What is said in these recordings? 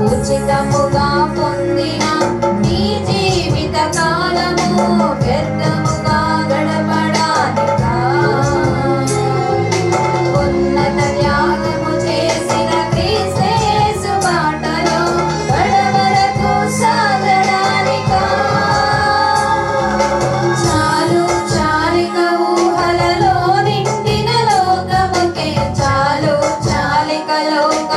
ఉచితముగా పొందిన నీ జీవిత కాలము వ్యర్థముగా గడపడానికా ఉన్నత త్యాగము చేసిన క్రీస్తు యేసు బాటలో కడవరకు సాగడానికా చాలు చాలిక ఊహలలో నిండిన లోకముకే చాలు చాలిక లోక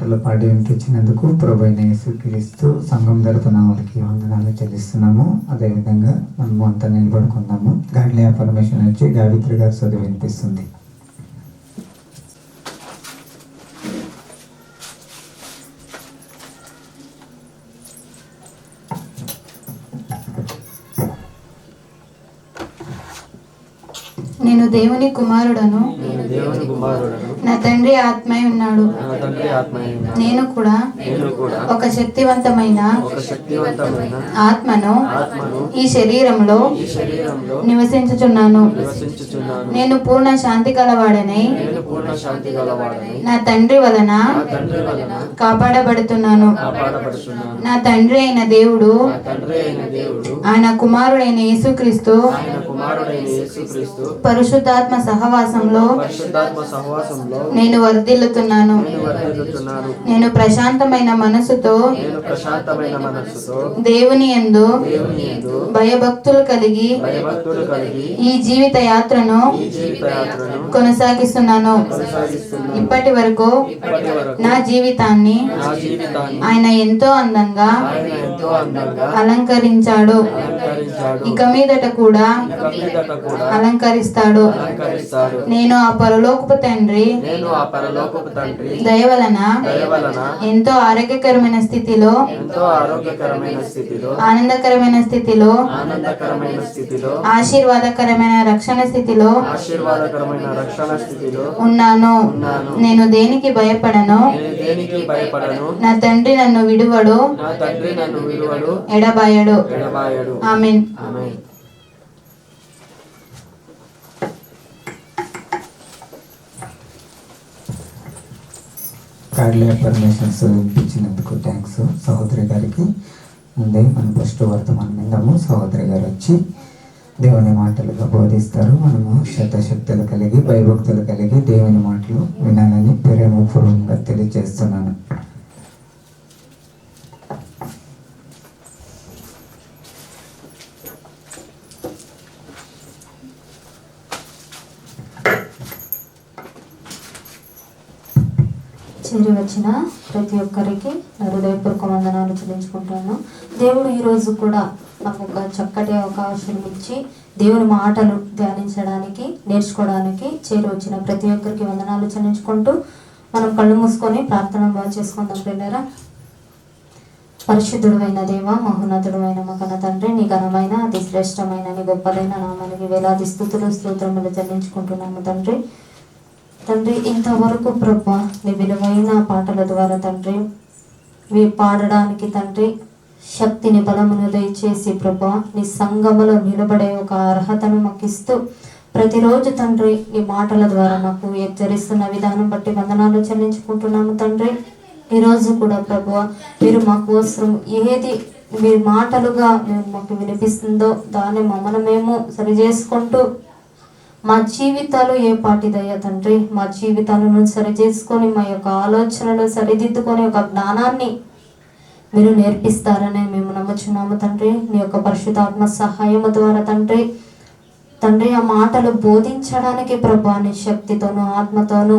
పాటలు పాడి వినిపించినందుకు ప్రభువైన యేసుక్రీస్తు సంఘం తరపున వాళ్ళకి వందనాలు చెల్లిస్తున్నాము. అదేవిధంగా మనము అంతా నిలబడుకుందాము. గాడ్లీ పర్మిషన్ వచ్చి గావిత్రి గారు చదివి వినిపిస్తుంది. నేను దేవుని కుమారుడను, నా తండ్రి ఆత్మై ఉన్నాడు. నేను కూడా ఒక శక్తివంతమైన ఆత్మను ఈ శరీరంలో నివసించుచున్నాను. నేను పూర్ణ శాంతి గలవాడనై నా తండ్రి వలన కాపాడబడుతున్నాను. నా తండ్రి అయిన దేవుడు ఆయన కుమారుడైన యేసుక్రీస్తు పరిశుద్ధాత్మ సహవాసంలో నేను వర్ధిల్లుతున్నాను. నేను ప్రశాంతమైన మనసుతో దేవుని యందు భయభక్తులు కలిగి ఈ జీవిత యాత్రను కొనసాగిస్తున్నాను. ఇప్పటి వరకు నా జీవితాన్ని ఆయన ఎంతో అందంగా అలంకరించాడు. ఇక మీదట కూడా అలంకరిస్తాడు. నేను ఆ పరలోకపు తండ్రి దయ వలన ఎంతో ఆరోగ్యకరమైన స్థితిలో ఆనందకరమైన స్థితిలో ఆశీర్వాదకరమైన రక్షణ స్థితిలో ఉన్నాను. నేను దేనికి భయపడను. నా తండ్రి నన్ను విడువడు, ఎడబాయడు. ఆమేన్. గాడ్లీ పర్మిషన్స్ వినిపించినందుకు థ్యాంక్స్ సహోదరి గారికి. ముందే మనం ఫస్ట్ వర్తమానం విందాము. సహోదరి గారు వచ్చి దేవుని మాటలుగా బోధిస్తారు. మనము శక్తులు కలిగి భయభక్తులు కలిగి దేవుని మాటలు వినాలని ప్రేమపూర్వకంగా తెలియజేస్తున్నాను. చేరి వచ్చిన ప్రతి ఒక్కరికి హృదయపూర్వక వందనాలు చెల్లించుకుంటాను. దేవుడు ఈరోజు కూడా నాకు ఒక చక్కటి అవకాశం ఇచ్చి దేవుని మాటలు ధ్యానించడానికి నేర్చుకోవడానికి చేరి వచ్చిన ప్రతి ఒక్కరికి వందనాలు చెల్లించుకుంటూ మనం కళ్ళు మూసుకొని ప్రార్థన బాగా చేసుకుందాం. పిల్లరా, పరిశుద్ధుడు అయిన దేవ, మహోన్నతుడు అయిన మా కన్న తండ్రి, నీ ఘనమైన అతి శ్రేష్టమైన నీ గొప్పదైన నామానికి వేలాది స్తుతులు స్తోత్రములు చెల్లించుకుంటున్నాము తండ్రి. తండ్రి, ఇంతవరకు ప్రభా నీ విలువైన పాటల ద్వారా తండ్రి పాడడానికి తండ్రి శక్తిని బలమును దయచేసి ప్రభా నీ సంఘములో నిలబడే ఒక అర్హతను మాకు ఇస్తూ ప్రతిరోజు తండ్రి నీ మాటల ద్వారా మాకు హెచ్చరిస్తున్న విధానం బట్టి వందనాలు చెల్లించుకుంటున్నాము తండ్రి. ఈరోజు కూడా ప్రభువా మీరు మా కోసం ఏది మీ మాటలుగా మేము మాకు వినిపిస్తుందో దాన్ని మమ్మల్ని మేము సరి చేసుకుంటూ మా జీవితాలు ఏ పాటిదయ్యా తండ్రి, మా జీవితాలను సరి చేసుకొని మా యొక్క ఆలోచనలు సరిదిద్దుకొని ఒక జ్ఞానాన్ని మీరు నేర్పిస్తారని మేము నమ్ముచున్నాము తండ్రి. నీ యొక్క పరిశుద్ధాత్మ సహాయము ద్వారా తండ్రి తండ్రి ఆ మాటలు బోధించడానికి ప్రభా నీ శక్తితోనూ ఆత్మతోనూ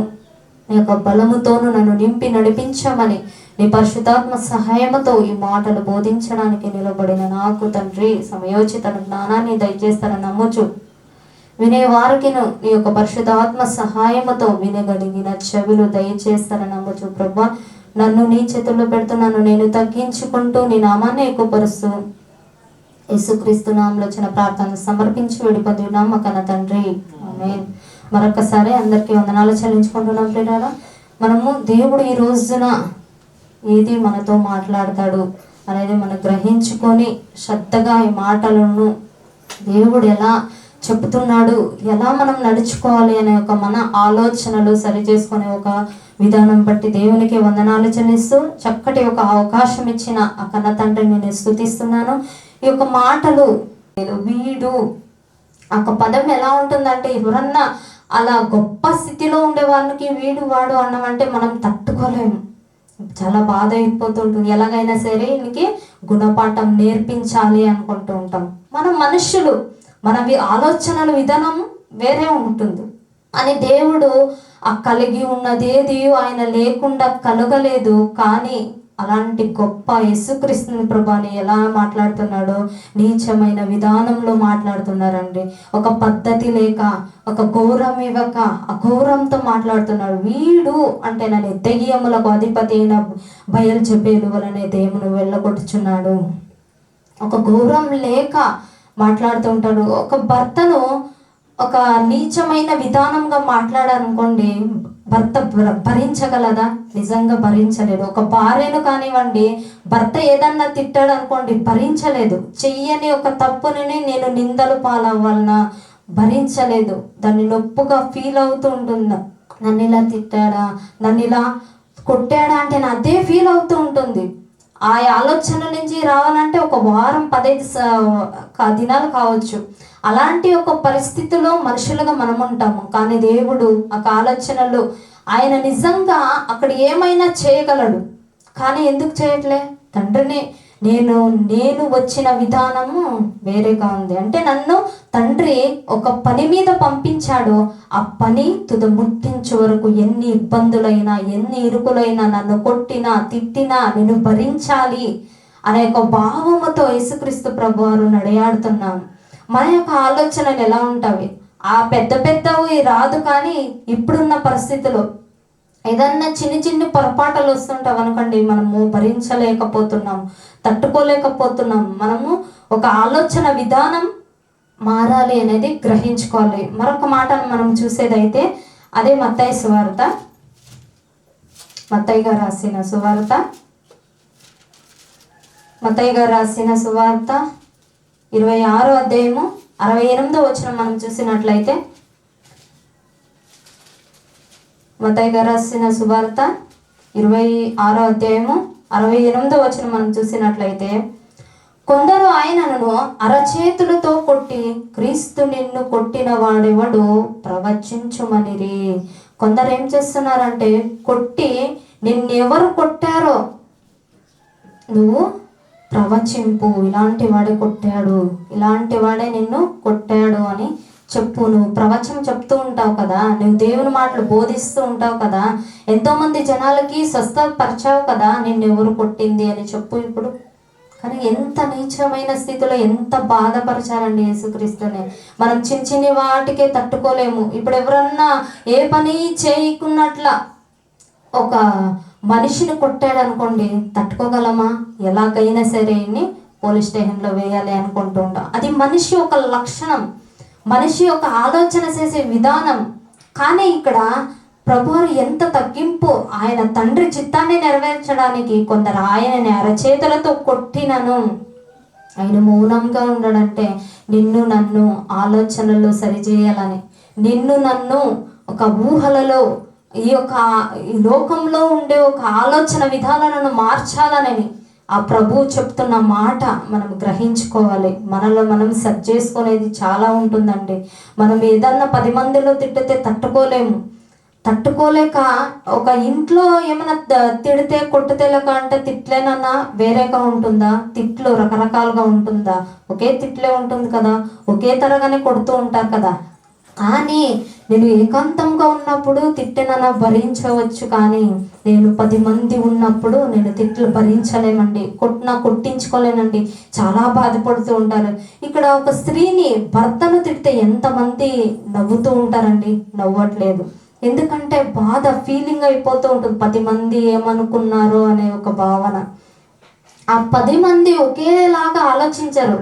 నీ యొక్క బలముతోనూ నన్ను నింపి నడిపించమని నీ పరిశుద్ధాత్మ సహాయముతో ఈ మాటలు బోధించడానికి నిలబడిన నాకు తండ్రి సమయోచిత జ్ఞానాన్ని దయచేస్తారని నమ్ముచు వినే వారికి నీ యొక్క పరిశుద్ధాత్మ సహాయముతో వినగలిగిన చెవులు దయచేస్తారని నమ్ముచు ప్రభా నన్ను నీ చేతుల్లో పెడుతున్నాను. నేను తగ్గించుకుంటూ నీ నామాన్ని ఎక్కువపరుస్తూ యేసుక్రీస్తు నామములో వచ్చిన ప్రార్థన సమర్పించి విడిపొందున్నాం మా కన్న తండ్రి. ఆమేన్. మరొకసారి అందరికీ వందనాలు చెల్లించుకుంటున్నాం ప్రియులారా. మనము దేవుడు ఈ రోజున ఏది మనతో మాట్లాడతాడు అనేది మనం గ్రహించుకొని శ్రద్ధగా ఈ మాటలను దేవుడు ఎలా చెప్తున్నాడు, ఎలా మనం నడుచుకోవాలి అనే ఒక మన ఆలోచనలు సరి చేసుకునే ఒక విధానం బట్టి దేవునికి వందనాలు చెల్లిస్తూ చక్కటి ఒక అవకాశం ఇచ్చిన ఆ కన్న తండ్రిని నేను స్తుతిస్తున్నాను. ఈ యొక్క మాటలు వీడు ఒక పదం ఎలా ఉంటుందంటే ఎవరన్నా అలా గొప్ప స్థితిలో ఉండే వాళ్ళకి వీడు వాడు అన్నమంటే మనం తట్టుకోలేము, చాలా బాధ అయిపోతుంటుంది. ఎలాగైనా సరే ఈయనకి గుణపాఠం నేర్పించాలి అనుకుంటూ ఉంటాం. మనం మనుషులు, మన ఆలోచనల విధానం వేరే ఉంటుంది అని దేవుడు ఆ కలిగి ఉన్నదేది ఆయన లేకుండా కలగలేదు. కానీ అలాంటి గొప్ప యేసుక్రీస్తుని ప్రభాని ఎలా మాట్లాడుతున్నాడో నీచమైన విధానంలో మాట్లాడుతున్నారండి. ఒక పద్ధతి లేక, ఒక గౌరవం ఇవ్వక అగౌరవంతో మాట్లాడుతున్నాడు. వీడు అంటే నన్ను దెయ్యములకు అధిపతి అయిన బయల్జెబూలు వలనే దేవుని వెళ్ళగొట్టుచున్నాడు. ఒక గౌరవం లేక మాట్లాడుతూ ఉంటాడు. ఒక భర్తను ఒక నీచమైన విధానంగా మాట్లాడారనుకోండి, భర్త భరించగలదా? నిజంగా భరించలేడు. ఒక భార్యను కానివ్వండి, భర్త ఏదన్నా తిట్టాడు అనుకోండి, భరించలేదు. చెయ్యని ఒక తప్పుని నేను నిందలు పాలవ్వాలన్నా భరించలేదు. దాన్ని నొప్పుగా ఫీల్ అవుతూ ఉంటుంది. నన్ను ఇలా తిట్టాడా, నన్ను ఇలా కొట్టాడా అంటే అదే ఫీల్ అవుతూ ఉంటుంది. ఆ ఆలోచన నుంచి రావాలంటే ఒక వారం 15 దినాలు కావచ్చు. అలాంటి ఒక పరిస్థితిలో మనుషులుగా మనం ఉంటాము. కానీ దేవుడు ఆ ఆలోచనలు ఆయన నిజంగా అక్కడ ఏమైనా చేయగలడు. కానీ ఎందుకు చేయట్లే? తండ్రిని నేను వచ్చిన విధానము వేరేగా ఉంది. అంటే నన్ను తండ్రి ఒక పని మీద పంపించాడు. ఆ పని ముట్టించే వరకు ఎన్ని ఇబ్బందులైనా, ఎన్ని ఇరుకులైనా, నన్ను కొట్టినా తిట్టినా నేను భరించాలి అనే ఒక భావముతో యేసుక్రీస్తు ప్రభువారు నడయాడుతున్నాం. మన యొక్క ఆలోచనలు ఎలా ఉంటాయి? ఆ పెద్దవి రాదు. కానీ ఇప్పుడున్న పరిస్థితిలో ఏదన్నా చిన్ని పొరపాటులు వస్తుంటాం అనుకోండి, మనము భరించలేకపోతున్నాం, తట్టుకోలేకపోతున్నాం. మనము ఒక ఆలోచన విధానం మారాలి అనేది గ్రహించుకోవాలి. మరొక మాటను మనం చూసేదైతే అదే మత్తయి సువార్త, మత్తయి గారు రాసిన సువార్త 26వ అధ్యాయము 68వ వచనం మనం చూసినట్లయితే, మత్తయి గారు రాసిన సువార్త 26వ అధ్యాయము 68వ వచనం మనం చూసినట్లయితే, కొందరు ఆయనను అరచేతులతో కొట్టి, క్రీస్తు నిన్ను కొట్టిన వాడెవడు ప్రవచించుమనిరి. కొందరు ఏం చేస్తున్నారంటే, కొట్టి నిన్నెవరు కొట్టారో నువ్వు ప్రవచింపు. ఇలాంటి వాడే కొట్టాడు, ఇలాంటి వాడే నిన్ను కొట్టాడు అని చెప్పు. నువ్వు ప్రవచనం చెప్తూ ఉంటావు కదా, నువ్వు దేవుని మాటలు బోధిస్తూ ఉంటావు కదా, ఎంతోమంది జనాలకి స్వస్థపరిచావు కదా, నిన్నెవరు కొట్టింది అని చెప్పు ఇప్పుడు. కానీ ఎంత నీచమైన స్థితిలో ఎంత బాధపరచాలండి యేసుక్రీస్తుని. మనం చిన్న వాటికే తట్టుకోలేము. ఇప్పుడు ఎవరన్నా ఏ పని చేయకున్నట్ల ఒక మనిషిని కొట్టాడు అనుకోండి, తట్టుకోగలమా? ఎలాగైనా సరే పోలీస్ స్టేషన్లో వేయాలి అనుకుంటూ ఉంటాం. అది మనిషి ఒక లక్షణం, మనిషి ఒక ఆలోచన చేసే విధానం. కానీ ఇక్కడ ప్రభువారు ఎంత తగ్గింపు, ఆయన తండ్రి చిత్తాన్ని నెరవేర్చడానికి కొందరు ఆయనని అరచేతులతో కొట్టినను ఆయన మౌనంగా ఉండడంటే నిన్ను నన్ను ఆలోచనల్లో సరిచేయాలని, నిన్ను నన్ను ఒక ఊహలలో ఈ లోకంలో ఉండే ఒక ఆలోచన విధానాలను మార్చాలనని ఆ ప్రభువు చెప్తున్న మాట మనం గ్రహించుకోవాలి. మనలో మనం సెట్ చేసుకునేది చాలా ఉంటుందండి. మనం ఏదన్నా 10 మందిలో తిట్టితే తట్టుకోలేక ఒక ఇంట్లో ఏమైనా తిడితే కొట్టుతేలేక అంటే తిట్లేనన్నా వేరేగా ఉంటుందా? తిట్లు రకరకాలుగా ఉంటుందా? ఒకే తిట్లే ఉంటుంది కదా, ఒకే తరగానే కొడుతూ ఉంటారు కదా. కానీ నేను ఏకాంతంగా ఉన్నప్పుడు తిట్టినన్నా భరించవచ్చు, కానీ నేను 10 మంది ఉన్నప్పుడు నేను తిట్లు భరించలేమండి, కొట్టించుకోలేనండి, చాలా బాధపడుతూ ఉంటారు. ఇక్కడ ఒక స్త్రీని భర్తను తిడితే ఎంతమంది నవ్వుతూ ఉంటారండి? నవ్వట్లేదు. ఎందుకంటే బాధ ఫీలింగ్ అయిపోతూ ఉంటుంది. 10 మంది ఏమనుకున్నారో అనే ఒక భావన. ఆ 10 మంది ఒకేలాగా ఆలోచించరు.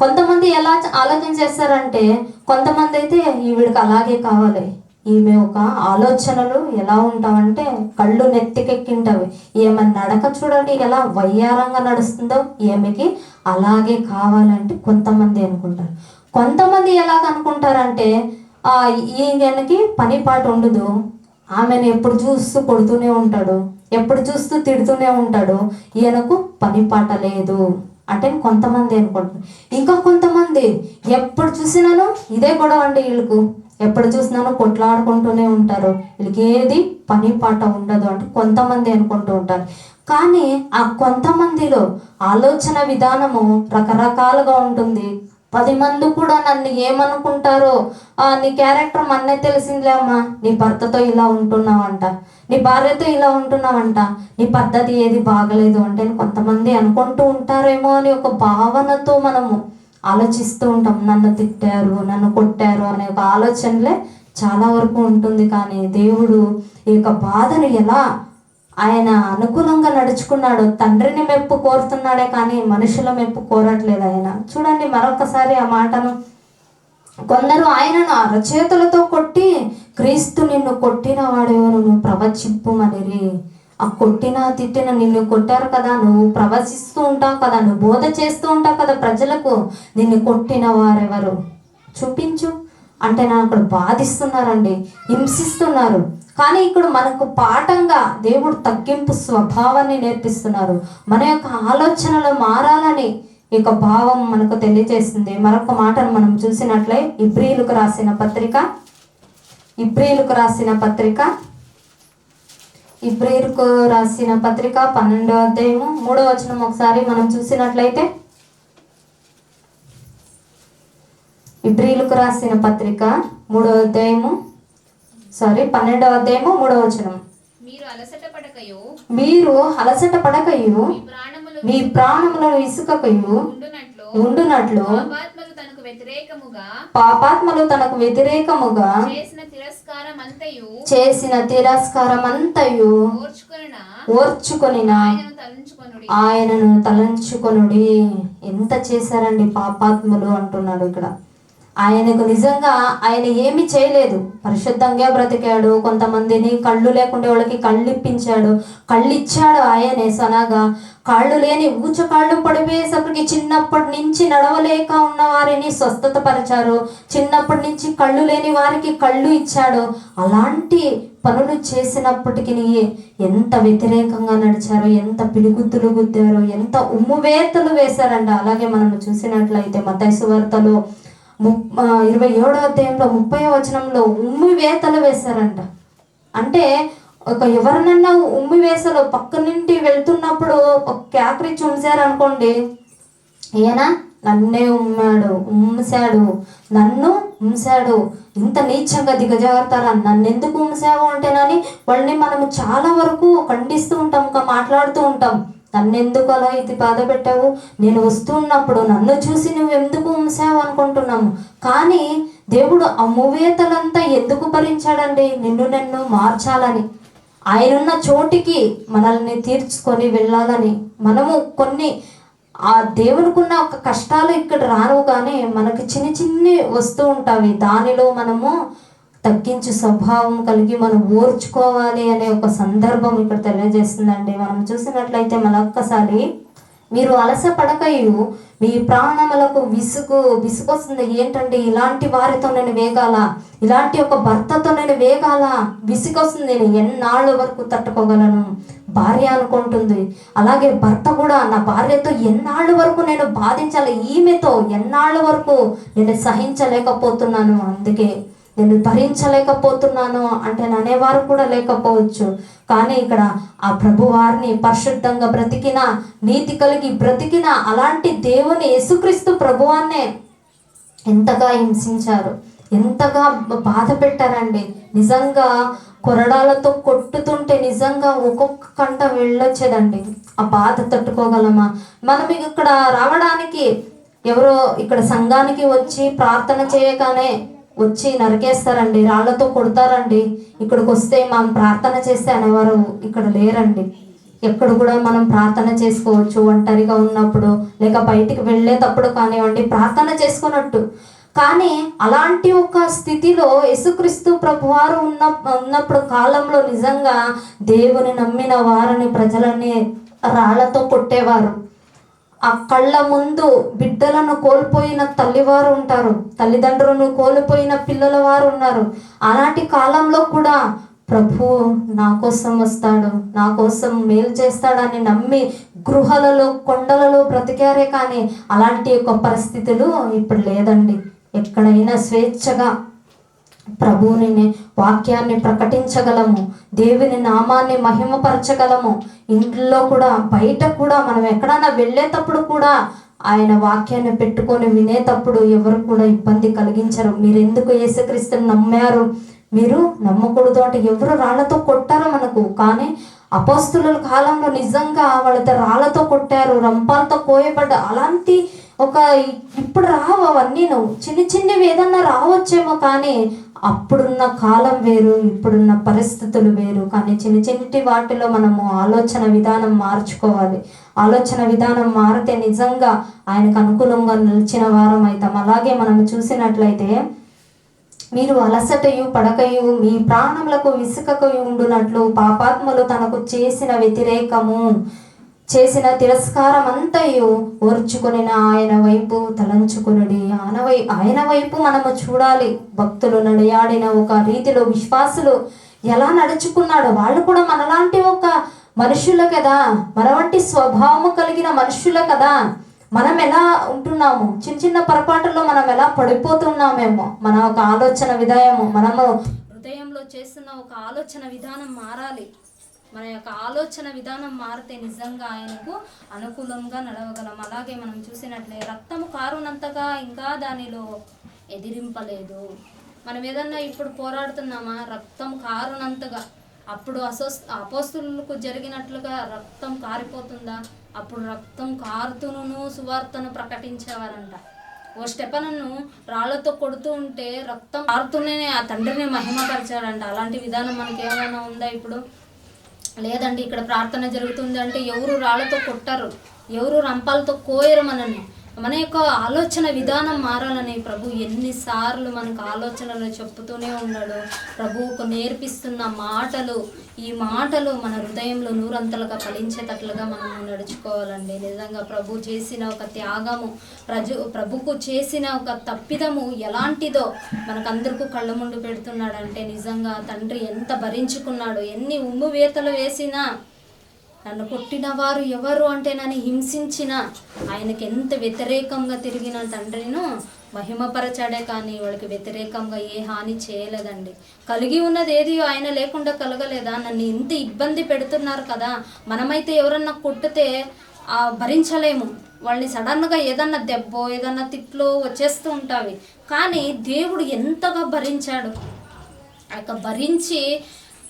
కొంతమంది ఎలా ఆలోచన చేస్తారంటే, కొంతమంది అయితే ఈవిడికి అలాగే కావాలి, ఈమె ఒక ఆలోచనలు ఎలా ఉంటామంటే కళ్ళు నెత్తికెక్కింటవి, ఈమె నడక చూడండి ఎలా వయ్యారంగా నడుస్తుందో, ఈమెకి అలాగే కావాలంటే కొంతమంది అనుకుంటారు. కొంతమంది ఎలాగ అనుకుంటారంటే, ఈయనకి పని పాట ఉండదు, ఆమెను ఎప్పుడు చూస్తూ కొడుతూనే ఉంటాడు, ఎప్పుడు చూస్తూ తిడుతూనే ఉంటాడు, ఈయనకు పని పాట లేదు అంటే కొంతమంది అనుకుంటారు. ఇంకా కొంతమంది ఎప్పుడు చూసినాను ఇదే గొడవ అండి, వీళ్ళకు ఎప్పుడు చూసినాను కొట్లాడుకుంటూనే ఉంటారు, వీళ్ళకి ఏది పని పాట ఉండదు అంటే కొంతమంది అనుకుంటూ ఉంటారు. కానీ ఆ కొంతమందిలో ఆలోచన విధానము రకరకాలుగా ఉంటుంది. 10 మంది కూడా నన్ను ఏమనుకుంటారో, నీ క్యారెక్టర్ మన్నే తెలిసిందిలే అమ్మా, నీ భర్తతో ఇలా ఉంటున్నావంట, నీ భార్యతో ఇలా ఉంటున్నావంట, నీ పద్ధతి ఏది బాగలేదు అంటే కొంతమంది అనుకుంటూ ఉంటారేమో అని ఒక భావనతో మనము ఆలోచిస్తూ ఉంటాం. నన్ను తిట్టారు, నన్ను కొట్టారు అనే ఒక ఆలోచనలే చాలా వరకు ఉంటుంది. కానీ దేవుడు ఈ యొక్క బాధను ఎలా ఆయన అనుకూలంగా నడుచుకున్నాడు. తండ్రిని మెప్పు కోరుతున్నాడే కానీ మనుషుల మెప్పు కోరట్లేదు ఆయన. చూడండి మరొకసారి ఆ మాటను. కొందరు ఆయనను అరచేతులతో కొట్టి, క్రీస్తు నిన్ను కొట్టిన వాడెవరు, నువ్వు ప్రవచింపుమనిరి. ఆ కొట్టిన తిట్టిన నిన్ను కొట్టారు కదా, నువ్వు ప్రవచిస్తూ ఉంటావు కదా, నువ్వు బోధ చేస్తూ ఉంటావు కదా ప్రజలకు, నిన్ను కొట్టిన వారెవరు చూపించు అంటే నాకు అక్కడ బాధిస్తున్నారండి, హింసిస్తున్నారు. కానీ ఇక్కడ మనకు పాఠంగా దేవుడు తగ్గింపు స్వభావాన్ని నేర్పిస్తున్నారు. మన యొక్క ఆలోచనలు మారాలని ఈ యొక్క భావం మనకు తెలియజేస్తుంది. మరొక మాటను మనం చూసినట్లే ఇబ్రీయులకు రాసిన పత్రిక 12వ అధ్యాయము 3వ వచనం ఒకసారి మనం చూసినట్లయితే, ఇబ్రీయులకు రాసిన పత్రిక 12వ అధ్యాయము 3వ వచనం. మీరు అలసట పడకయు మీ ప్రాణములను ఇసుకకయు ఉండునట్లు పాపాత్మలు తనకు వ్యతిరేకముగా చేసిన తిరస్కారమంతయు ఓర్చుకొనిన ఆయనను తలంచుకొనుడి. ఎంత చేశారండి పాపాత్ములు అంటున్నాడు ఇక్కడ. ఆయనకు నిజంగా ఆయన ఏమి చేయలేదు, పరిశుద్ధంగా బ్రతికాడు. కొంతమందిని కళ్ళు లేకుండా వాళ్ళకి కళ్ళు ఇప్పించాడు, కళ్ళు ఇచ్చాడు ఆయనే. సనగా కాళ్ళు లేని ఊచకాళ్ళు పడిపోయేసరికి చిన్నప్పటి నుంచి నడవలేక ఉన్న వారిని స్వస్థత పరిచారు. చిన్నప్పటి నుంచి కళ్ళు లేని వారికి కళ్ళు ఇచ్చాడు. అలాంటి పనులు చేసినప్పటికీ ఎంత వ్యతిరేకంగా నడిచారో, ఎంత పిడిగుద్దులు గుద్దారో, ఎంత ఉమ్మువేతలు వేశారంట. అలాగే మనం చూసినట్లయితే మత్తయి సువార్తలో 27వ అధ్యాయంలో 30వ వచనంలో ఉమ్మివేతలు వేశారంట. అంటే ఒక ఎవరినన్నా ఉమ్మివేసలో పక్క నుండి వెళ్తున్నప్పుడు ఒక క్యాకరి చూసారనుకోండి, ఈయన నన్నే నన్ను ఉంశాడు, ఇంత నీచంగా దిగజారుతారా, నన్ను ఎందుకు ఉంశావు అంటేనని వాళ్ళని మనము చాలా వరకు ఖండిస్తూ ఉంటాం, మాట్లాడుతూ ఉంటాం. నన్నెందుకు అలా ఇది బాధ పెట్టావు, నేను వస్తున్నప్పుడు నన్ను చూసి నువ్వు ఎందుకు ఉంశావు అనుకుంటున్నాము. కానీ దేవుడు ఆ మువేతలంతా ఎందుకు భరించాడండి? నన్ను మార్చాలని, ఆయనున్న చోటికి మనల్ని తీర్చుకొని వెళ్ళాలని. మనము కొన్ని ఆ దేవునికున్న ఒక కష్టాలు ఇక్కడ రాను, కానీ మనకి చిన్ని వస్తూ ఉంటాయి. దానిలో మనము తగ్గించు స్వభావం కలిగి మనం ఓర్చుకోవాలి అనే ఒక సందర్భం ఇక్కడ తెలియజేస్తుందండి. మనం చూసినట్లయితే మరొక్కసారి, మీరు అలసపడకయు మీ ప్రాణములకు విసుగొస్తుంది. ఏంటంటే ఇలాంటి వారితో నేను వేగాల, ఇలాంటి ఒక భర్తతో నేను వేగాల, విసుగొస్తుంది. నేను ఎన్నాళ్ళ వరకు తట్టుకోగలను? భార్య అనుకుంటుంది. అలాగే భర్త కూడా నా భార్యతో ఎన్నాళ్ళ వరకు నేను బాధించాలి, ఈమెతో ఎన్నాళ్ళ వరకు నేను సహించలేకపోతున్నాను, అందుకే నేను భరించలేకపోతున్నాను అంటే అనేవారు కూడా లేకపోవచ్చు. కానీ ఇక్కడ ఆ ప్రభు వారిని పరిశుద్ధంగా బ్రతికిన, నీతి కలిగి బ్రతికిన అలాంటి దేవుని యేసుక్రీస్తు ప్రభువాన్నే ఎంతగా హింసించారు, ఎంతగా బాధ పెట్టారండి. నిజంగా కొరడాలతో కొట్టుతుంటే నిజంగా ఒక్కొక్క కంట వెళ్ళొచ్చేదండి. ఆ బాధ తట్టుకోగలమా? మనం ఇక్కడ రావడానికి ఎవరో ఇక్కడ సంఘానికి వచ్చి ప్రార్థన చేయగానే వచ్చి నరికేస్తారండి, రాళ్లతో కొడతారండి. ఇక్కడికి వస్తే మనం ప్రార్థన చేస్తే అనేవారు ఇక్కడ లేరండి. ఎక్కడ కూడా మనం ప్రార్థన చేసుకోవచ్చు, ఒంటరిగా ఉన్నప్పుడు లేక బయటికి వెళ్ళేటప్పుడు కానివ్వండి, ప్రార్థన చేసుకున్నట్టు. కానీ అలాంటి ఒక స్థితిలో యేసుక్రీస్తు ప్రభువారు ఉన్నప్పుడు కాలంలో నిజంగా దేవుని నమ్మిన వారిని, ప్రజలని రాళ్లతో కొట్టేవారు. ఆ కళ్ళ ముందు బిడ్డలను కోల్పోయిన తల్లివారు ఉంటారు, తల్లిదండ్రులను కోల్పోయిన పిల్లల వారు ఉన్నారు. అలాంటి కాలంలో కూడా ప్రభు నా కోసం వస్తాడు, నా కోసం మేలు చేస్తాడని నమ్మి గృహాలలో, కొండలలో బ్రతికారే. కానీ అలాంటి ఒక పరిస్థితులు ఇప్పుడు లేదండి. ఎక్కడైనా స్వేచ్ఛగా ప్రభువుని, వాక్యాన్ని ప్రకటించగలము, దేవుని నామాన్ని మహిమపరచగలము. ఇంట్లో కూడా, బయట కూడా, మనం ఎక్కడైనా వెళ్ళేటప్పుడు కూడా ఆయన వాక్యాన్ని పెట్టుకొని వినేటప్పుడు ఎవరు కూడా ఇబ్బంది కలిగించరు. మీరు ఎందుకు యేసుక్రీస్తుని నమ్మారు, మీరు నమ్మకూడదు అంటే ఎవరు రాళ్లతో కొట్టారో మనకు. కానీ అపోస్తుల కాలంలో నిజంగా వాళ్ళతో రాళ్లతో కొట్టారు, రంపాలతో కోయబడ్డ అలాంటి ఒక ఇప్పుడు రావు అవన్నీ. చిన్న చిన్నవి ఏదన్నా రావచ్చేమో, కానీ అప్పుడున్న కాలం వేరు, ఇప్పుడున్న పరిస్థితులు వేరు. కానీ చిన్న చిన్నటి వాటిలో మనము ఆలోచన విధానం మార్చుకోవాలి. ఆలోచన విధానం మారితే నిజంగా ఆయనకు అనుకూలంగా నిలిచిన వారం అవుతాం. అలాగే మనం చూసినట్లయితే, మీరు అలసటయు పడకయు మీ ప్రాణములకు విసుకకయు ఉండునట్లు పాపాత్మలు తనకు చేసిన వ్యతిరేకము చేసిన తిరస్కారం అంతయు ఓర్చుకొని ఆయన వైపు తలంచుకునుడి. ఆయన వైపు మనము చూడాలి. భక్తులు నడియాడిన ఒక రీతిలో విశ్వాసులు ఎలా నడుచుకున్నాడో, వాళ్ళు కూడా మనలాంటి ఒక మనుషులు కదా, మన వంటి స్వభావము కలిగిన మనుషులు కదా. మనం ఎలా ఉంటున్నాము, చిన్న చిన్న పొరపాటుల్లో మనం ఎలా పడిపోతున్నామేమో. మన ఒక ఆలోచన విధానము, మనము హృదయంలో చేస్తున్న ఒక ఆలోచన విధానం మారాలి. మన యొక్క ఆలోచన విధానం మారితే నిజంగా ఆయనకు అనుకూలంగా నడవగలం. అలాగే మనం చూసినట్లే రక్తము కారునంతగా ఇంకా దానిలో ఎదిరింపలేదు. మనం ఏదన్నా ఇప్పుడు పోరాడుతున్నామా, రక్తం కారునంతగా. అప్పుడు అపోస్తులకు జరిగినట్లుగా రక్తం కారిపోతుందా? అప్పుడు రక్తం కారుతూను సువార్తను ప్రకటించేవారంట. ఓ స్టెఫనును రాళ్లతో కొడుతూ ఉంటే రక్తం కారుతూనే ఆ తండ్రిని మహిమపరిచాడంట. అలాంటి విధానం మనకి ఏమైనా ఉందా ఇప్పుడు? లేదండి. ఇక్కడ ప్రార్థన జరుగుతుంది అంటే ఎవరు రాళ్లతో కొట్టరు, ఎవరు రంపాలతో కోయరు మనని. మన యొక్క ఆలోచన విధానం మారాలని ప్రభు ఎన్నిసార్లు మనకు ఆలోచనలు చెప్తూనే ఉన్నాడు. ప్రభువుకు నేర్పిస్తున్న మాటలు, ఈ మాటలు మన హృదయంలో నూరంతలుగా ఫలించేటట్లుగా మనం నడుచుకోవాలండి. నిజంగా ప్రభు చేసిన ఒక త్యాగము, ప్రభుకు చేసిన ఒక తప్పిదము ఎలాంటిదో మనకందరికీ కళ్ళ ముందు పెడుతున్నాడంటే, నిజంగా తండ్రి ఎంత భరించుకున్నాడు. ఎన్ని ఉమ్ము వేతలు వేసినా, నన్ను కొట్టిన వారు ఎవరు అంటే నన్ను హింసించిన, ఆయనకి ఎంత వ్యతిరేకంగా తిరిగిన తండ్రిను మహిమపరచాడే కానీ వాళ్ళకి వ్యతిరేకంగా ఏ హాని చేయలేదండి. కలిగి ఉన్నది ఏది ఆయన లేకుండా కలగలేదా? నన్ను ఇంత ఇబ్బంది పెడుతున్నారు కదా. మనమైతే ఎవరన్నా కొట్టితే భరించలేము. వాళ్ళని సడన్గా ఏదన్నా దెబ్బో ఏదన్నా తిట్లో వచ్చేస్తూ ఉంటావి. కానీ దేవుడు ఎంతగా భరించాడు. భరించి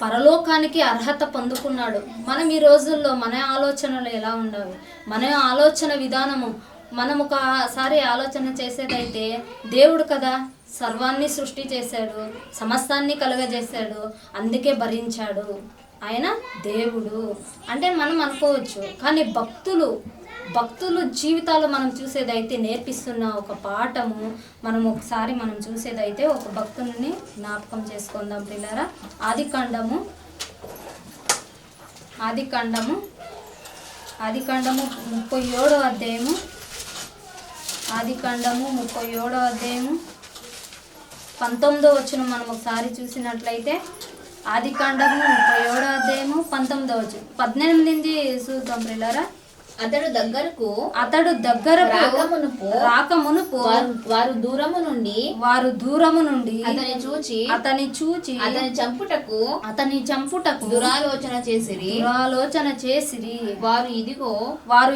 పరలోకానికి అర్హత పొందుకున్నాడు. మనం ఈ రోజుల్లో మన ఆలోచనలు ఎలా ఉండవు, మన ఆలోచన విధానము, మనం ఒకసారి ఆలోచన చేసేదైతే దేవుడు కదా సర్వాన్ని సృష్టి చేశాడు, సమస్తాన్ని కలుగజేశాడు, అందుకే భరించాడు, ఆయన దేవుడు అంటే మనం అనుకోవచ్చు. కానీ భక్తులు జీవితాలు మనం చూసేదైతే నేర్పిస్తున్న ఒక పాఠము మనం ఒకసారి చూసేదైతే ఒక భక్తుని జ్ఞాపకం చేసుకుందాం పిల్లరా. ఆదికాండము 37వ అధ్యాయము. ఆదికాండము 37వ అధ్యాయము 19వ వచనం మనం ఒకసారి చూసినట్లయితే, ఆదికాండము 37వ అధ్యాయము 19వ వచనం 18 నుంచి చూద్దాం పిల్లరా. అతడు దగ్గరకు రాకమునుపు వారు దూరము నుండి అతని చూచి అతని చంపుటకు దురాలోచన చేసిరి. వారు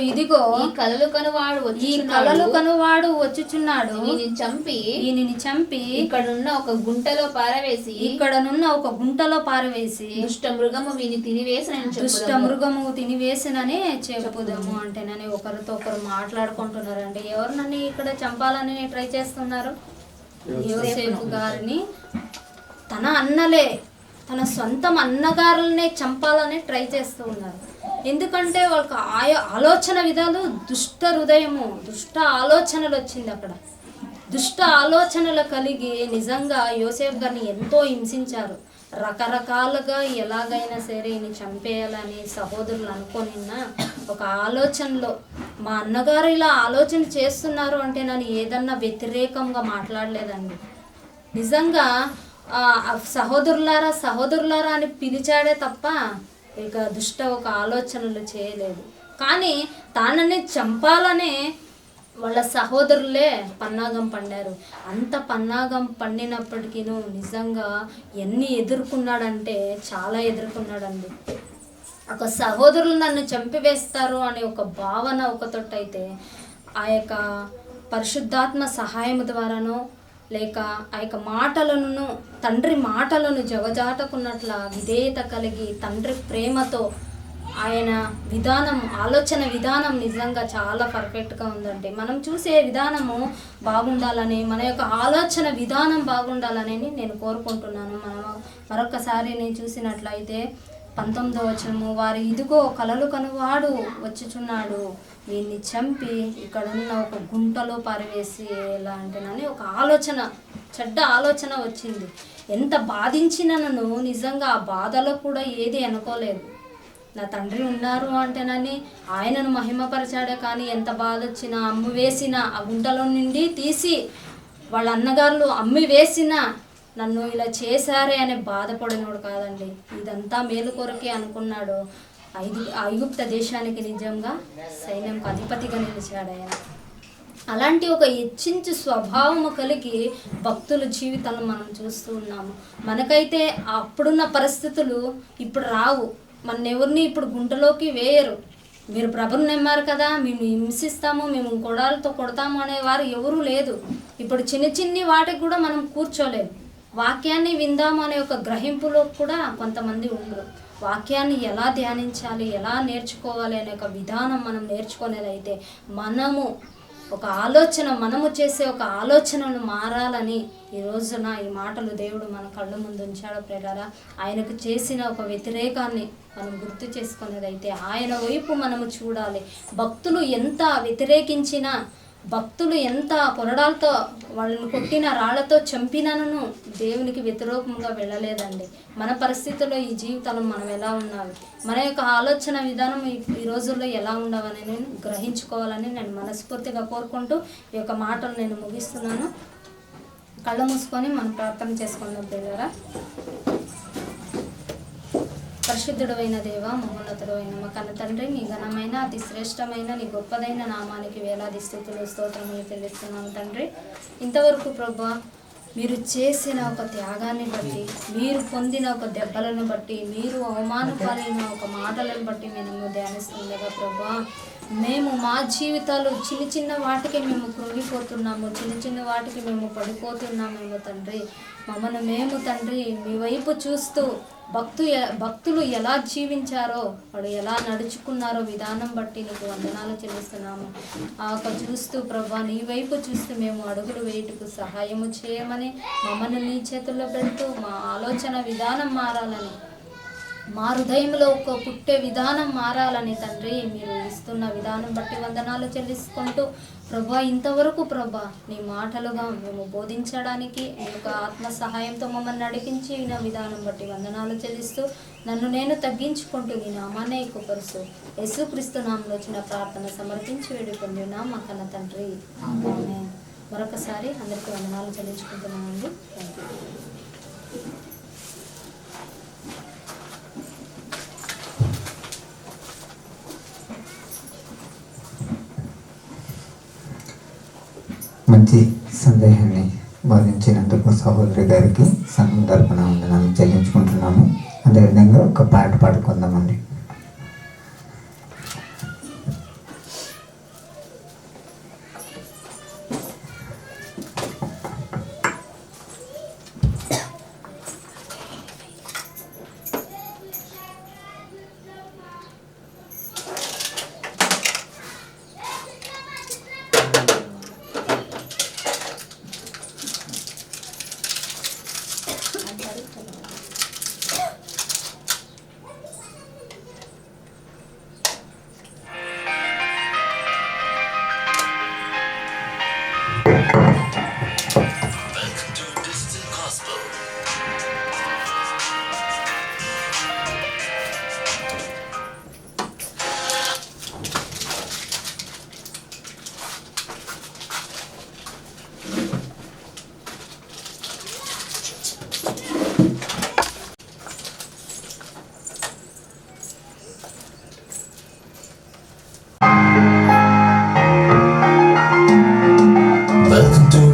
ఇదిగో ఈ కలలు కనువాడు వచ్చుచున్నాడు, ఈయనని చంపి ఇక్కడున్న ఒక గుంటలో పారవేసి దుష్ట మృగము తినివేసినని చెప్పుదాము అంటేనని ఒకరితో ఒకరు మాట్లాడుకుంటున్నారండి. ఎవరు నన్ను ఇక్కడ చంపాలని ట్రై చేస్తున్నారు? యోసేపు గారిని తన అన్నలే, తన సొంతం అన్నగారులనే చంపాలని ట్రై చేస్తూ ఉన్నారు. ఎందుకంటే వాళ్ళకి ఆలోచన విధాలు దుష్ట హృదయము, దుష్ట ఆలోచనలు వచ్చింది. అక్కడ దుష్ట ఆలోచనలు కలిగి నిజంగా యోసేపు గారిని ఎంతో హింసించారు. రకరకాలుగా ఎలాగైనా సరే ఈయన చంపేయాలని సహోదరులు అనుకోనిన్న ఒక ఆలోచనలో మా అన్నగారు ఇలా ఆలోచన చేస్తున్నారు అంటే నన్ను ఏదన్నా వ్యతిరేకంగా మాట్లాడలేదండి. నిజంగా సహోదరులారా అని పిలిచాడే తప్ప ఇక దుష్ట ఒక ఆలోచనలు చేయలేదు. కానీ తానని చంపాలనే వాళ్ళ సహోదరులే పన్నాగం పండారు. అంత పన్నాగం పండినప్పటికీ నిజంగా ఎన్ని ఎదుర్కొన్నాడంటే చాలా ఎదుర్కొన్నాడండి. ఒక సహోదరులు నన్ను చంపివేస్తారు అనే ఒక భావన ఒకతోటైతే ఆ యొక్క పరిశుద్ధాత్మ సహాయం ద్వారానో లేక ఆ యొక్క మాటలను తండ్రి మాటలను జవజాటకున్నట్ల విధేయత కలిగి తండ్రి ప్రేమతో ఆయన విధానం ఆలోచన విధానం నిజంగా చాలా పర్ఫెక్ట్గా ఉందండి. మనం చూసే విధానము బాగుండాలని, మన యొక్క ఆలోచన విధానం బాగుండాలని నేను కోరుకుంటున్నాను. మరొకసారి నేను చూసినట్లయితే 19వ వచనము, వారు ఇదిగో కలలు కనువాడు వచ్చుచున్నాడు, వీడిని చంపి ఇక్కడున్న ఒక గుంటలో పారవేసి ఎలా అంటేనని ఒక ఆలోచన, చెడ్డ ఆలోచన వచ్చింది. ఎంత బాధించినను నిజంగా ఆ బాధలో కూడా ఏది అనుకోలేదు. నా తండ్రి ఉన్నారు అంటేనని ఆయనను మహిమపరిచాడే, కానీ ఎంత బాధ వచ్చినా అమ్మి వేసిన ఆ గుంటలో నుండి తీసి వాళ్ళ అన్నగారులు అమ్మి వేసిన నన్ను ఇలా చేశారే అని బాధపడినోడు కాదండి. ఇదంతా మేలు కొరకే అనుకున్నాడు. ఐగుప్త దేశానికి నిజంగా సైన్యంకు అధిపతిగా నిలిచాడు ఆయన. అలాంటి ఒక హెచ్చించు స్వభావము కలిగి భక్తుల జీవితాలను మనం చూస్తూ ఉన్నాము. మనకైతే అప్పుడున్న పరిస్థితులు ఇప్పుడు రావు. మన ఎవరిని ఇప్పుడు గుంటలోకి వేయరు. మీరు ప్రభుని నమ్మారు కదా, మేము హింసిస్తాము, మేము కొడాలతో కొడతాము అనేవారు ఎవరూ లేదు. ఇప్పుడు చిన్ని వాటికి కూడా మనం కూర్చోలేము. వాక్యాన్ని విందాము అనే ఒక గ్రహింపులో కూడా కొంతమంది ఉండరు. వాక్యాన్ని ఎలా ధ్యానించాలి, ఎలా నేర్చుకోవాలి అనే ఒక విధానం మనం నేర్చుకునేదైతే మనము ఒక ఆలోచన, మనము చేసే ఒక ఆలోచనను మారాలని ఈ రోజున ఈ మాటలు దేవుడు మన కళ్ళ ముందు ఉంచాడు ప్రియులారా. ఆయనకు చేసిన ఒక వ్యతిరేకాన్ని మనం గుర్తు చేసుకునేదైతే ఆయన వైపు మనము చూడాలి. భక్తులు ఎంత వ్యతిరేకించినా, భక్తులు ఎంత కొరడాలతో వాళ్ళని కొట్టిన రాళ్లతో చంపినను దేవునికి వ్యతిరేకంగా వెళ్ళలేదండి. మన పరిస్థితుల్లో ఈ జీవితంలో మనం ఎలా ఉండాలి, మన యొక్క ఆలోచన విధానం ఈ రోజుల్లో ఎలా ఉండవని నేను గ్రహించుకోవాలని నేను మనస్ఫూర్తిగా కోరుకుంటూ ఈ యొక్క మాటలు నేను ముగిస్తున్నాను. కళ్ళు మూసుకొని మనం ప్రార్థన చేసుకుందాం ప్రియులారా. పరిశుద్ధుడైన దేవ, మహోన్నతుడైన మా కన్న తండ్రి, నీ ఘనమైన అతి శ్రేష్టమైన నీ గొప్పదైన నామానికి వేలాది స్థుతులు స్తోత్రములు చెల్లిస్తున్నాము తండ్రి. ఇంతవరకు ప్రభువా, మీరు చేసిన ఒక త్యాగాన్ని బట్టి, మీరు పొందిన ఒక దెబ్బలను బట్టి, మీరు అవమానపాలైన ఒక మాటలను బట్టి మేము ధ్యానిస్తుండగా ప్రభువా, మేము మా జీవితాలు చిన్న వాటికి మేము కృంగిపోతున్నాము, చిన్న వాటికి మేము పడిపోతున్నామేమో తండ్రి. మమ్మల్ని మేము తండ్రి మీ వైపు చూస్తూ భక్తులు ఎలా జీవించారో, వాడు ఎలా నడుచుకున్నారో విధానం బట్టి నీకు వందనాలు చెల్లిస్తున్నాము. చూస్తూ ప్రభా, నీ వైపు చూస్తూ మేము అడుగులు వేయుటకు సహాయము చేయమని మమ్మల్ని నీ చేతుల్లో పెడుతూ మా ఆలోచన విధానం మారాలని, మా హృదయంలో ఒక పుట్టే విధానం మారాలని తండ్రి మీరు ఇస్తున్న విధానం బట్టి వందనాలు చెల్లించుకుంటూ ప్రభా, ఇంతవరకు ప్రభా నీ మాటలుగా మేము బోధించడానికి నీ యొక్క ఆత్మ సహాయంతో మమ్మల్ని నడిపించి విన విధానం బట్టి వందనాలు చెల్లిస్తూ నన్ను నేను తగ్గించుకుంటూ నీ నామాన్ని ఎక్కుపరుస్తూ యేసుక్రీస్తు నామంలో వచ్చిన ప్రార్థన సమర్పించి వేడుకొని మా కన్న తండ్రి, ఆమేన్. మరొకసారి అందరికీ వందనాలు చెల్లించుకుంటున్నామండి. Thank you. మంచి సందేహాన్ని బోధించినందుకు సహోదరి గారికి సంఘం తరపున వందనాలు చెల్లించుకుంటున్నాము. అదేవిధంగా ఒక పాట పాడుకుందామండి.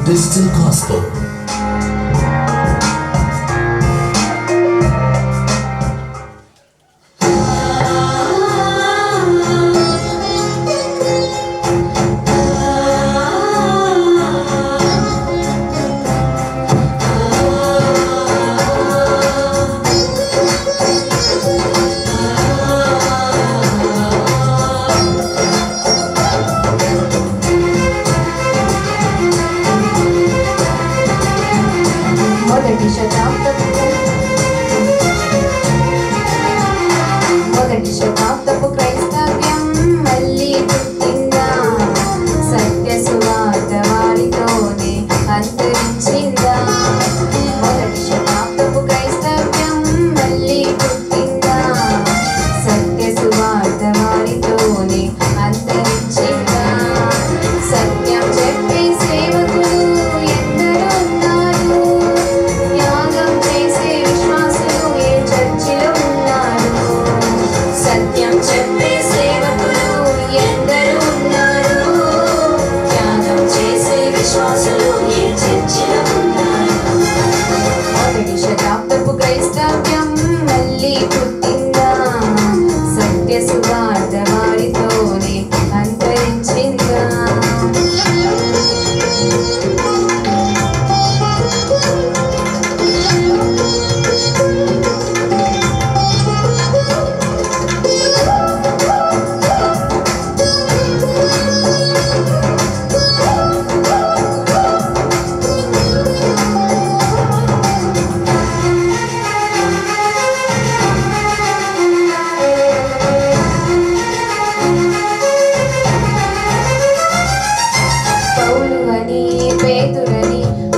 Digital Gospel. శతాబ్దపు క్రైస్తవ్యం మళ్ళీ పుట్టిందా, సత్య సువార్త వారితోనే అంతరించిందా.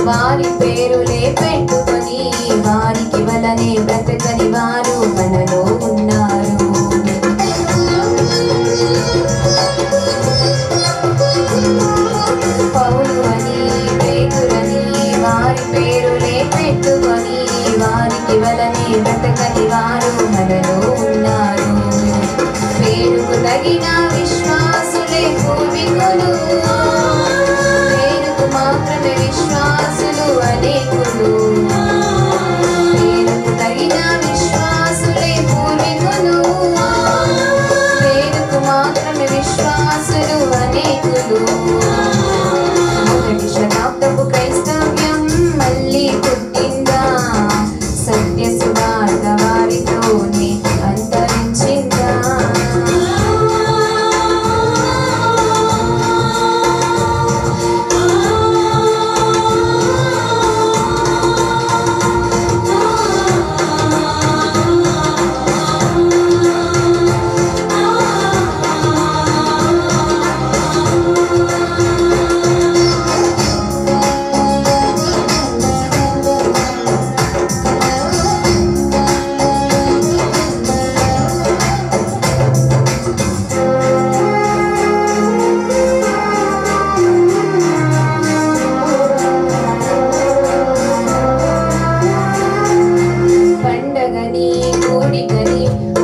వారి పేరులే పెట్టుకొని వారికి వలనే బ్రతకని వారు మనలో ఉన్నారు. పౌలు అని పేతురని వారి పేరులే పెట్టుకొని వారికి వలనే బ్రతకని వారు మనలో ఉన్నారు. పేరుకు తగిన విశ్వాసులే పూర్వీకులు, పేరుకు మాత్రమే విశ్వాసులు అనేకులు. పేరుకు తగిన విశ్వాసులే పూర్వీకులు, పేరుకు మాత్రమే విశ్వాసులు అనేకులు. మొదటి శతాబ్దపు క్రైస్తవ్యం మళ్ళీ పుట్టిందా, సత్య సువార్త వారితోనే అంతరించిందా.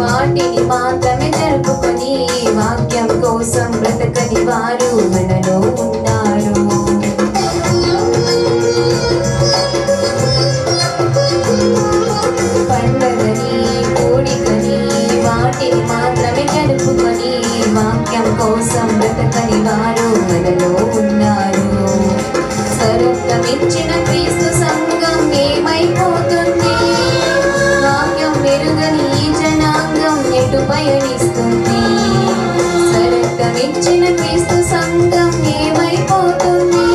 వాటిని మాత్రమే జరుపుకొని వాక్యం కోసం బ్రతకని వారు మనలో ఉన్నారు. పండగని కూడికని వాటిని మాత్రమే జరుపుకొని వాక్యం కోసం బ్రతకని వారు మనలో ఉన్నారు. స్వరూపమిచ్చిన క్రీస్తు సంఘం ఏమైపోతుంది, వాక్యం మెరుగని ఈ జనాంగం ఎటు పయనిస్తుంది. స్వరూపమిచ్చిన క్రీస్తు సంఘం ఏమైపోతుంది,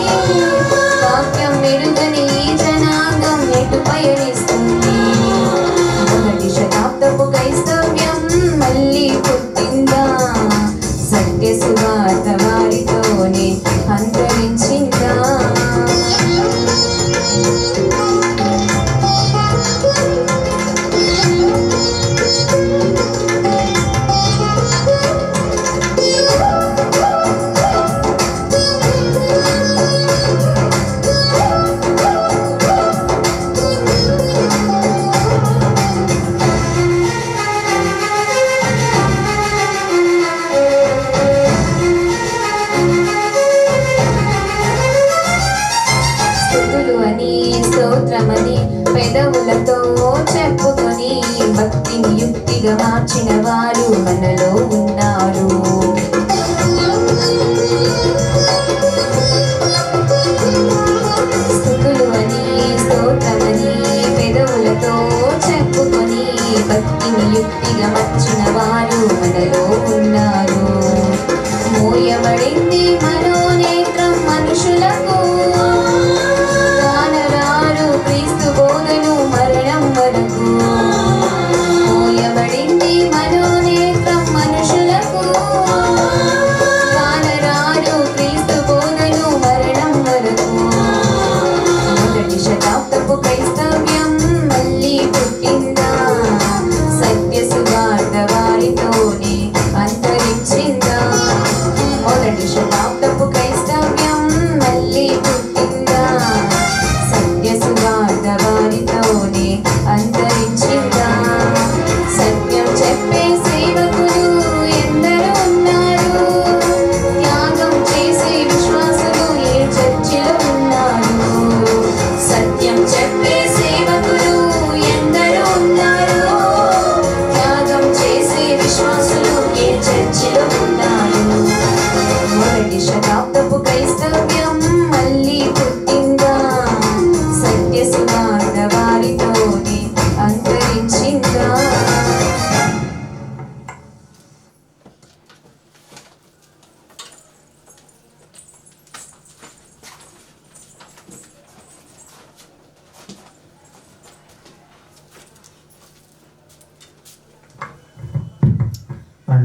వాక్యం మెరుగని ఈ జనాంగం ఎటు పయనిస్తుంది. మొదటి శతాబ్దపు క్రైస్తవ్యం మళ్ళీ పుట్టిందా, సత్య సువార్త వారితోనే అంతరించిందా. స్తోత్రమని పెదవులతో చెప్పుకొని భక్తిని యుక్తిగా మార్చిన వారు మనలో ఉన్నారు. స్తుతులు అని స్తోత్రమని పెదవులతో చెప్పుకొని భక్తిని యుక్తిగా మార్చిన వారు మనలో ఉన్నారు. మోయబడింది మనోనేత్రం మనుషులకు, క్రీస్తు బోధను మరణం వరకు. మోయబడింది మనోనేత్రం మనుషులకు, కానరారు క్రీస్తు బోధను మరణం వరకు. మొదటి శతాబ్దపు క్రైస్తవ్యం మళ్ళీ పుట్టిందా, సత్య సువార్త వారితోనే అంతరించిందా. మొదటి శతాబ్దపు క్రైస్తవ్యం మళ్ళీ పుట్టిందా, సత్య సువార్త వారితోనే అంతరించిందా. సత్యం చెప్పే సేవకులు ఎందరో ఉన్నారు, త్యాగం చేసే విశ్వాసులు ఏ చర్చిలో ఉన్నారు. సత్యం చెప్పే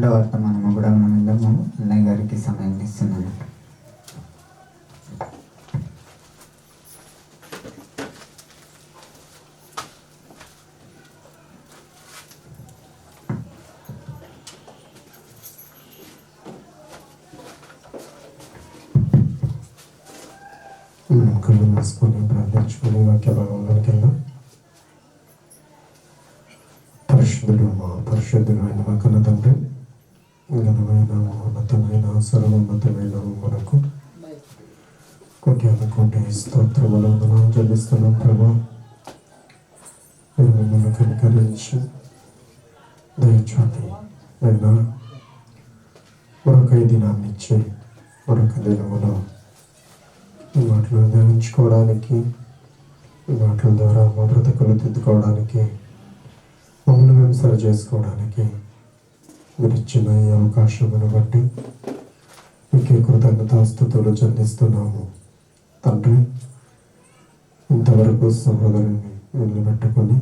రెండవ వర్తమానము కూడా మనం విందాము. అన్నయ్య గారికి సమయం ఇస్తున్నాను. కళ్ళు మూసుకొని ప్రార్థించుకొని వాక్య భాగంలోకి వెళ్దాం. పరిశుద్ధుడు అయిన మా కన్న తండ్రి, ఘనమైన ఉన్నతమైన సర్వోన్నతమైన మనకు కోటి స్తోత్రములు చెల్లిస్తున్నాం ప్రభా. మీరు మిమ్మల్ని కనికరించి దయచూపి అయినా మరొక దినాన్ని ఇచ్చి మరొక దినములో ఈ మాటలు ధ్యానించుకోవడానికి, ఈ మాటల ద్వారా మా బ్రతుకులు దిద్దుకోవడానికి, మమ్మల్ని మేము సరి చేసుకోవడానికి మీరు ఇచ్చిన ఈ అవకాశమును బట్టి మీకే కృతజ్ఞతాస్తుతులు చెల్లిస్తున్నాము తండ్రి. ఇంతవరకు సహోదరుని నిలబెట్టుకొని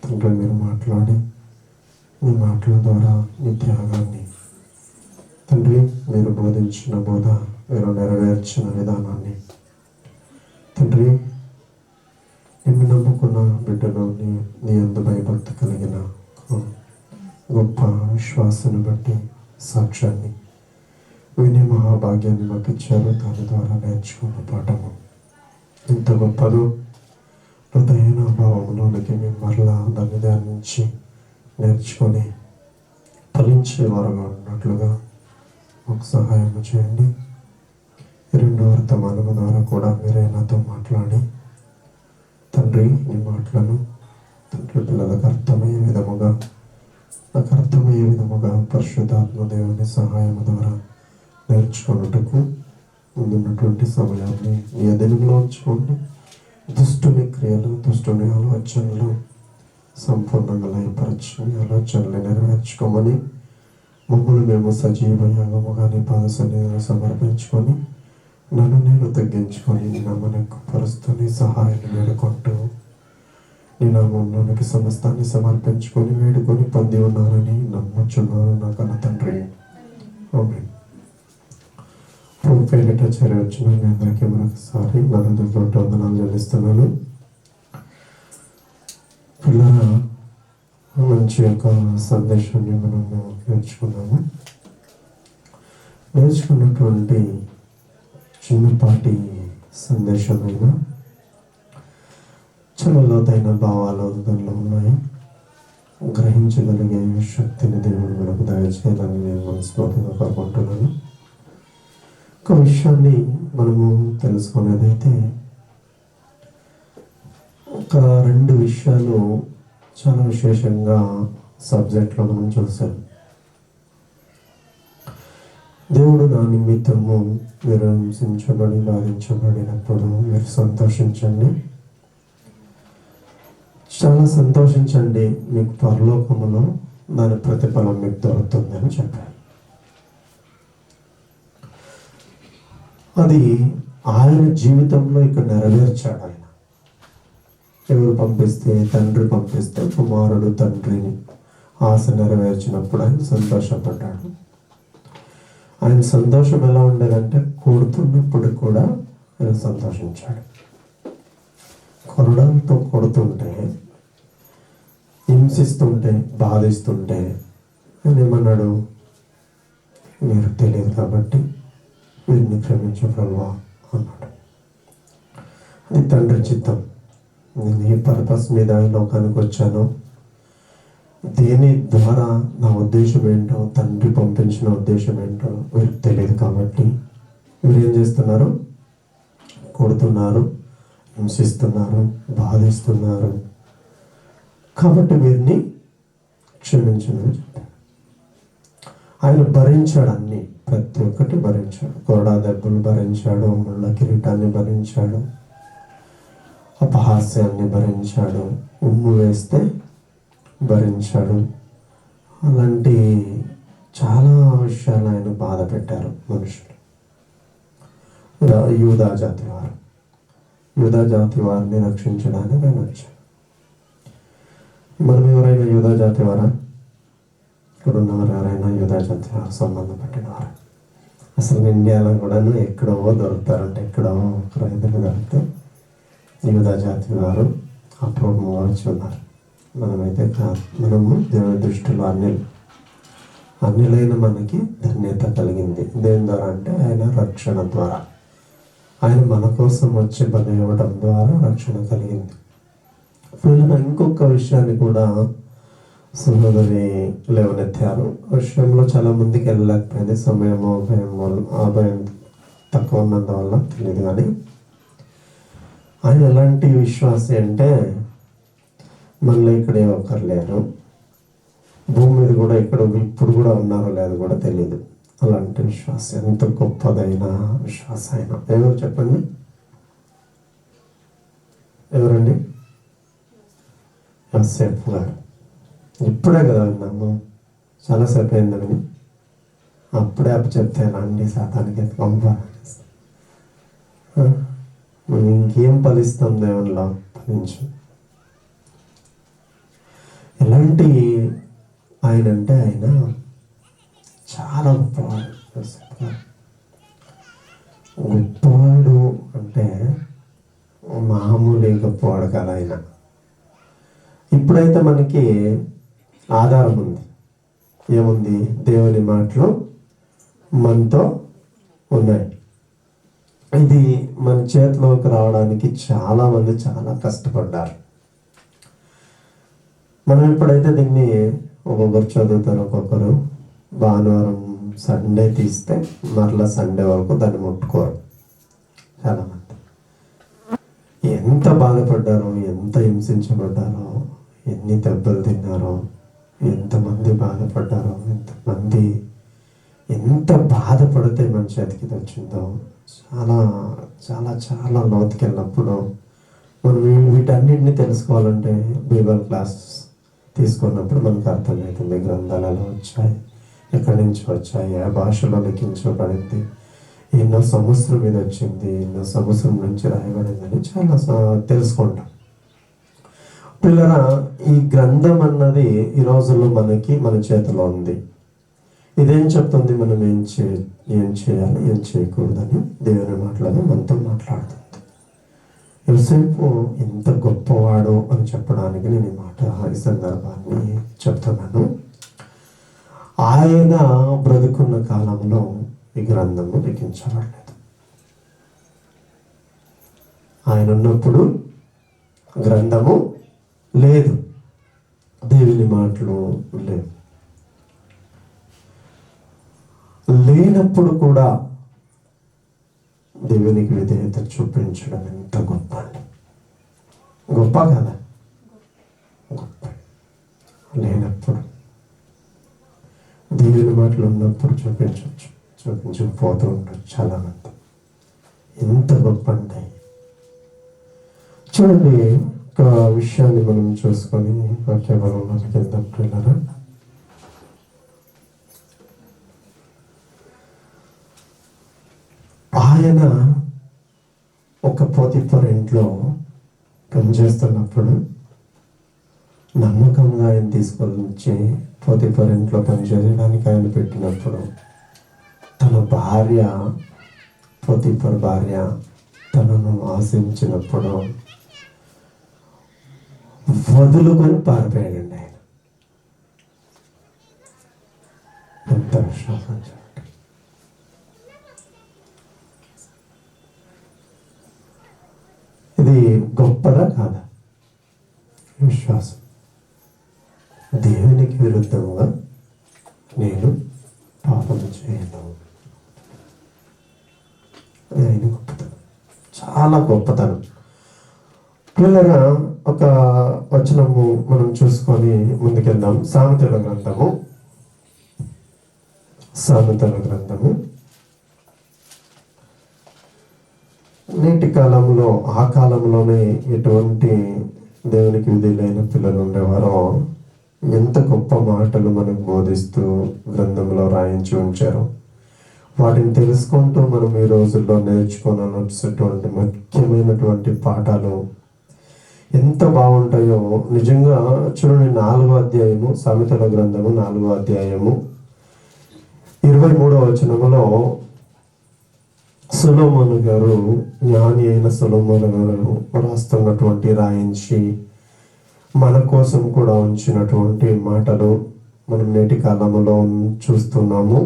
తండ్రి మీరు మాట్లాడి మీ మాటల ద్వారా మీ త్యాగాన్ని తండ్రి మీరు బోధించిన బోధ మీరు నెరవేర్చిన విధానాన్ని తండ్రి నిన్ను నమ్ముకున్న బిడ్డలో నీ యందు భయభక్తి కలిగిన గొప్ప విశ్వాసాన్ని బట్టి సాక్ష్యాన్ని వినే మహాభాగ్యాన్ని మాకు ఇచ్చారు. దాని ద్వారా నేర్చుకున్న పాఠము ఇంత గొప్పదో హృదయన భావంలోనికి మేము మరలా దాన్ని ధ్యానించి నేర్చుకొని ఫలించే వారుగా ఉన్నట్లుగా మాకు సహాయం చేయండి. రెండో వర్తమానము ద్వారా కూడా మీరే నాతో మాట్లాడి తండ్రి నీ మాటలను తండ్రి పిల్లలకు అర్థమయ్యే విధముగా నాకు అర్థమయ్యే విధముగా పరిశుద్ధాత్మ దేవుని సహాయం ద్వారా నేర్చుకున్నట్టుకు ముందున్నటువంటి సమయాన్ని మీ అధీనంలో ఉంచుకోండి. దుష్టుని క్రియలు దుష్టుని ఆలోచనలు సంపూర్ణంగా లయపరచి ఆలోచనలు నెరవేర్చుకోమని మమ్మల్ని మేము సజీవ యాగముగా నీ పాద సన్నిధిని సమర్పించుకొని నన్ను నేను తగ్గించుకొని నీ నామానికి పరుస్తూనే సహాయాన్ని వేడుకుంటూ నీ నామంలోనికి సమస్తాన్ని సమర్పించుకొని వేడుకొని పొంది ఉన్నారని నమ్ముచున్నాను నా కన్న తండ్రి. ఆమేన్. పేరిట చేరి వచ్చిన మీ అందరికీ మరొకసారి నా హృదయపూర్వక వందనాలు చెల్లిస్తున్నాను. పిల్లల మంచి యొక్క సందేశాన్ని మనము నేర్చుకున్నటువంటి చిన్నపాటి సందేశమైన చాలా లోతైన భావాలు దానిలో ఉన్నాయి. గ్రహించగలిగే శక్తిని దేవుడు మనకు దయచేయాలని నేను మనస్ఫూర్తిగా కోరుకుంటున్నాను. ఒక విషయాన్ని మనము తెలుసుకునేదైతే ఒక 2 విషయాలు చాలా విశేషంగా సబ్జెక్ట్లో మనం చూసాం. దేవుడు నా నిమిత్తము మీరు హింసించబడి బాధించబడినప్పుడు మీరు సంతోషించండి, చాలా సంతోషించండి, మీకు పరలోకములో దాని ప్రతిఫలం మీకు దొరుకుతుంది అని చెప్పారు. అది ఆయన జీవితంలో ఇక్కడ నెరవేర్చాడు. ఆయన ఎవరు పంపిస్తే, తండ్రి పంపిస్తే కుమారుడు తండ్రిని ఆశ నెరవేర్చినప్పుడు ఆయన సంతోషపడ్డాడు. ఆయన సంతోషం ఎలా ఉండేదంటే కొడుతున్నప్పుడు కూడా ఆయన సంతోషించాడు. కొరడంతో కొడుతుంటే, హింసిస్తుంటే, బాధిస్తుంటే ఆయన ఏమన్నాడు? మీరు తెలియదు కాబట్టి వీరిని క్షమించు ప్రభువా అన్నాడు. అది తండ్రి చిత్తం. నేను ఏ పర్పస్ మీద ఈ లోకానికి వచ్చానో, దేని ద్వారా నా ఉద్దేశం ఏంటో, తండ్రి పంపించిన ఉద్దేశం ఏంటో వీరికి తెలియదు కాబట్టి వీరు ఏం చేస్తున్నారు? కొడుతున్నారు, హింసిస్తున్నారు, బాధిస్తున్నారు. కాబట్టి వీరిని క్షమించమని చెప్పాడు. ఆయన భరించాడు, అన్ని ప్రతి ఒక్కటి భరించాడు. కొరడా దెబ్బలు భరించాడు, ముళ్ళ కిరీటాన్ని భరించాడు, అపహాస్యాన్ని భరించాడు, ఉమ్ము వేస్తే భరించాడు. అలాంటి చాలా విషయాలు ఆయన బాధ పెట్టారు మనుషులు. యూదా జాతి వారిని రక్షించడానికి ఆయన వచ్చాడు. మనం ఎవరైనా యూదా జాతి వారా? ఇక్కడ ఉన్నవారు ఎవరైనా యూదా జాతి వారు సంబంధం పెట్టినవారు అసలు ఇండియాలో కూడాను ఎక్కడో దొరుకుతారంటే ఎక్కడో ఒక రైతులు దొరికితే యూదా జాతి వారు అపూర్వంగా వచ్చి ఉన్నారు. మనమైతే కాదు. మనము దేవుని దృష్టిలో అన్యులైన మనకి ధన్యత కలిగింది. దేని ద్వారా అంటే ఆయన రక్షణ ద్వారా, ఆయన మన కోసం వచ్చి బలి ఇవ్వడం ద్వారా రక్షణ కలిగింది. ఇంకొక విషయాన్ని కూడా సహోదరి లేవనెత్తారు. విషయంలో చాలా ముందుకు వెళ్ళలేకపోయింది, సమయము భయం తక్కువ ఉన్నందువల్ల తెలియదు. కానీ ఆయన ఎలాంటి విశ్వాసి అంటే మనలో ఇక్కడే ఒకరు లేరు, భూమి మీద కూడా ఇక్కడ ఇప్పుడు కూడా ఉన్నారో లేదో కూడా తెలియదు. అలాంటి విశ్వాసం, ఎంత గొప్పదైన విశ్వాసం ఆయన. ఎవరు చెప్పండి, ఎవరండి? యోసేపు గారు. ఇప్పుడే కదా విన్నాము, చాలాసేపు అయిందని. అప్పుడే చెప్తే రండి సాతానికి మనం ఇంకేం ఫలిస్తాం దేవునిలో ఫలించు. ఎలాంటి ఆయన అంటే ఆయన చాలా గొప్పవాడు. గొప్పవాడు అంటే మామూలు గొప్పవాడు కదా ఆయన. ఇప్పుడైతే మనకి ఆధారం ఉంది. ఏముంది? దేవుని మాటలు మనతో ఉన్నాయి. ఇది మన చేతిలోకి రావడానికి చాలామంది చాలా కష్టపడ్డారు. మనం ఎప్పుడైతే దీన్ని ఒక్కొక్కరు చదువుతారు, ఒక్కొక్కరు భానువారం సండే తీస్తే మరలా సండే వరకు దాన్ని ముట్టుకోరు చాలామంది. ఎంత బాధపడ్డారో, ఎంత హింసించబడ్డారో, ఎన్ని దెబ్బలు తిన్నారో, ఎంతమంది బాధపడ్డారో, ఎంత బాధపడితే మన చేతికి వచ్చిందో. చాలా చాలా చాలా లోతుకెళ్ళినప్పుడు మనం వీటన్నిటిని తెలుసుకోవాలంటే బైబిల్ క్లాస్ తీసుకున్నప్పుడు మనకు అర్థమవుతుంది. గ్రంథాలు ఎలా వచ్చాయి, ఎక్కడి నుంచి వచ్చాయి, ఏ భాషలో లిఖించబడింది, ఎన్నో సంవత్సరం మీద వచ్చింది, ఎన్నో సంవత్సరం నుంచి రాయబడిందని చాలా తెలుసుకుంటాం. పిల్లరా, ఈ గ్రంథం అన్నది ఈ రోజుల్లో మన చేతిలో ఉంది. ఇదేం చెప్తుంది? మనం ఏం చేయాలి, ఏం చేయకూడదని దేవుని మాటలను మనతో మాట్లాడుతుంది. యోసేపు ఎంత గొప్పవాడు అని చెప్పడానికి నేను ఈ సందర్భాన్ని చెప్తున్నాను. ఆయన బ్రతుకున్న కాలంలో ఈ గ్రంథము లిఖించబడలేదు. ఆయన ఉన్నప్పుడు గ్రంథము లేదు, దేవుని మాటలు లేవు. లేనప్పుడు కూడా దేవునికి విధేయత చూపించడం ఎంత గొప్ప అండి. గొప్ప కదా? గొప్ప. లేనప్పుడు దేవుని మాటలు ఉన్నప్పుడు చూపించకపోతూ ఉండొచ్చు చాలామంది. ఎంత గొప్ప అంటే చూడండి, ఒక విషయాన్ని మనం చూసుకొని వాక్యబలంలోకి వెళ్దాం పిల్లరా. ఆయన ఒక పోతిఫర్ ఇంట్లో పనిచేస్తున్నప్పుడు, నమ్మకంగా ఆయన తీసుకొని వచ్చి పోతిఫర్ ఇంట్లో పనిచేయడానికి ఆయన పెట్టినప్పుడు, తన భార్య, పోతిఫర్ భార్య తనను ఆశించినప్పుడు వదులుకొని పారిపోయాడండి ఆయన. ఎంత విశ్వాసం! ఇది గొప్పదా కాదా? విశ్వాసం. దేవునికి విరుద్ధంగా నేను పాపం చేయను. అది ఆయన గొప్పతనం, చాలా గొప్పతనం. పిల్లరా, ఒక వచనము మనం చూసుకొని ముందుకెళ్దాం. సామెతల గ్రంథము నేటి కాలంలో, ఆ కాలంలోనే ఎటువంటి దేవునికి విధులైన పిల్లలు ఉండేవారో ఎంత గొప్ప మాటలు మనకు బోధిస్తూ గ్రంథంలో రాయించి ఉంచారు. వాటిని తెలుసుకుంటూ మనం ఈ రోజుల్లో నేర్చుకోవాల్సినటువంటి ముఖ్యమైనటువంటి పాఠాలు ఎంత బాగుంటాయో నిజంగా. చూడండి 4వ అధ్యాయము, సామెతల గ్రంథము 4వ అధ్యాయము 23వ వచనములో సొలొమోను గారు, జ్ఞాని అయిన సొలొమోను గారు రాస్తున్నటువంటి, రాయించి మన కోసం కూడా ఉంచినటువంటి మాటలు మనం నేటి కాలంలో చూస్తున్నాము.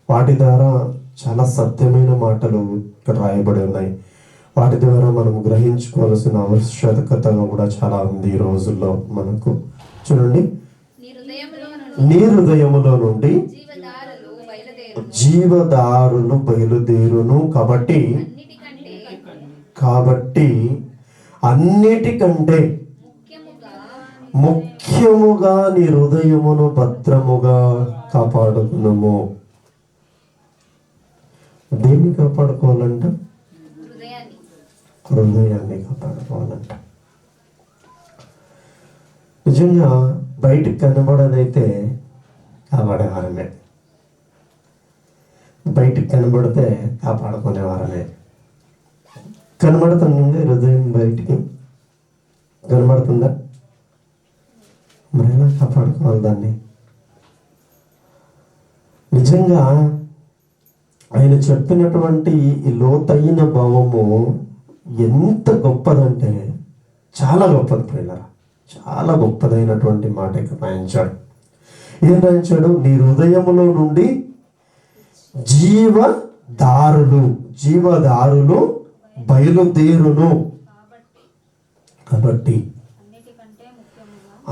వాటి ద్వారా చాలా సత్యమైన మాటలు ఇక్కడ రాయబడి ఉన్నాయి. వాటి ద్వారా మనం గ్రహించుకోవాల్సిన ఆవశ్యకత కూడా చాలా ఉంది ఈ రోజుల్లో మనకు. చూడండి, నీ హృదయములో నుండి జీవదారులు బయలుదేరును. కాబట్టి అన్నిటికంటే ముఖ్యముగా నీ హృదయమును భద్రముగా కాపాడుకున్నాము. దేన్ని కాపాడుకోవాలంట? హృదయాన్ని కాపాడుకోవాలంట. నిజంగా బయటకు కనబడదైతే కాపాడేవారమే, బయటకు కనబడితే కాపాడుకునేవారమే. కనబడుతుంది హృదయం, బయటికి కనబడుతుందా? మరి ఎలా కాపాడుకోవాలి దాన్ని? నిజంగా ఆయన చెప్పినటువంటి ఈ లోతైన భావము ఎంత గొప్పదంటే చాలా గొప్పది ప్రియులారా, చాలా గొప్పదైనటువంటి మాట ఇక్కడ రాయించాడు. ఏం రాయించాడు? నీ హృదయములో నుండి జీవదారులు బయలుదేరును. కాబట్టి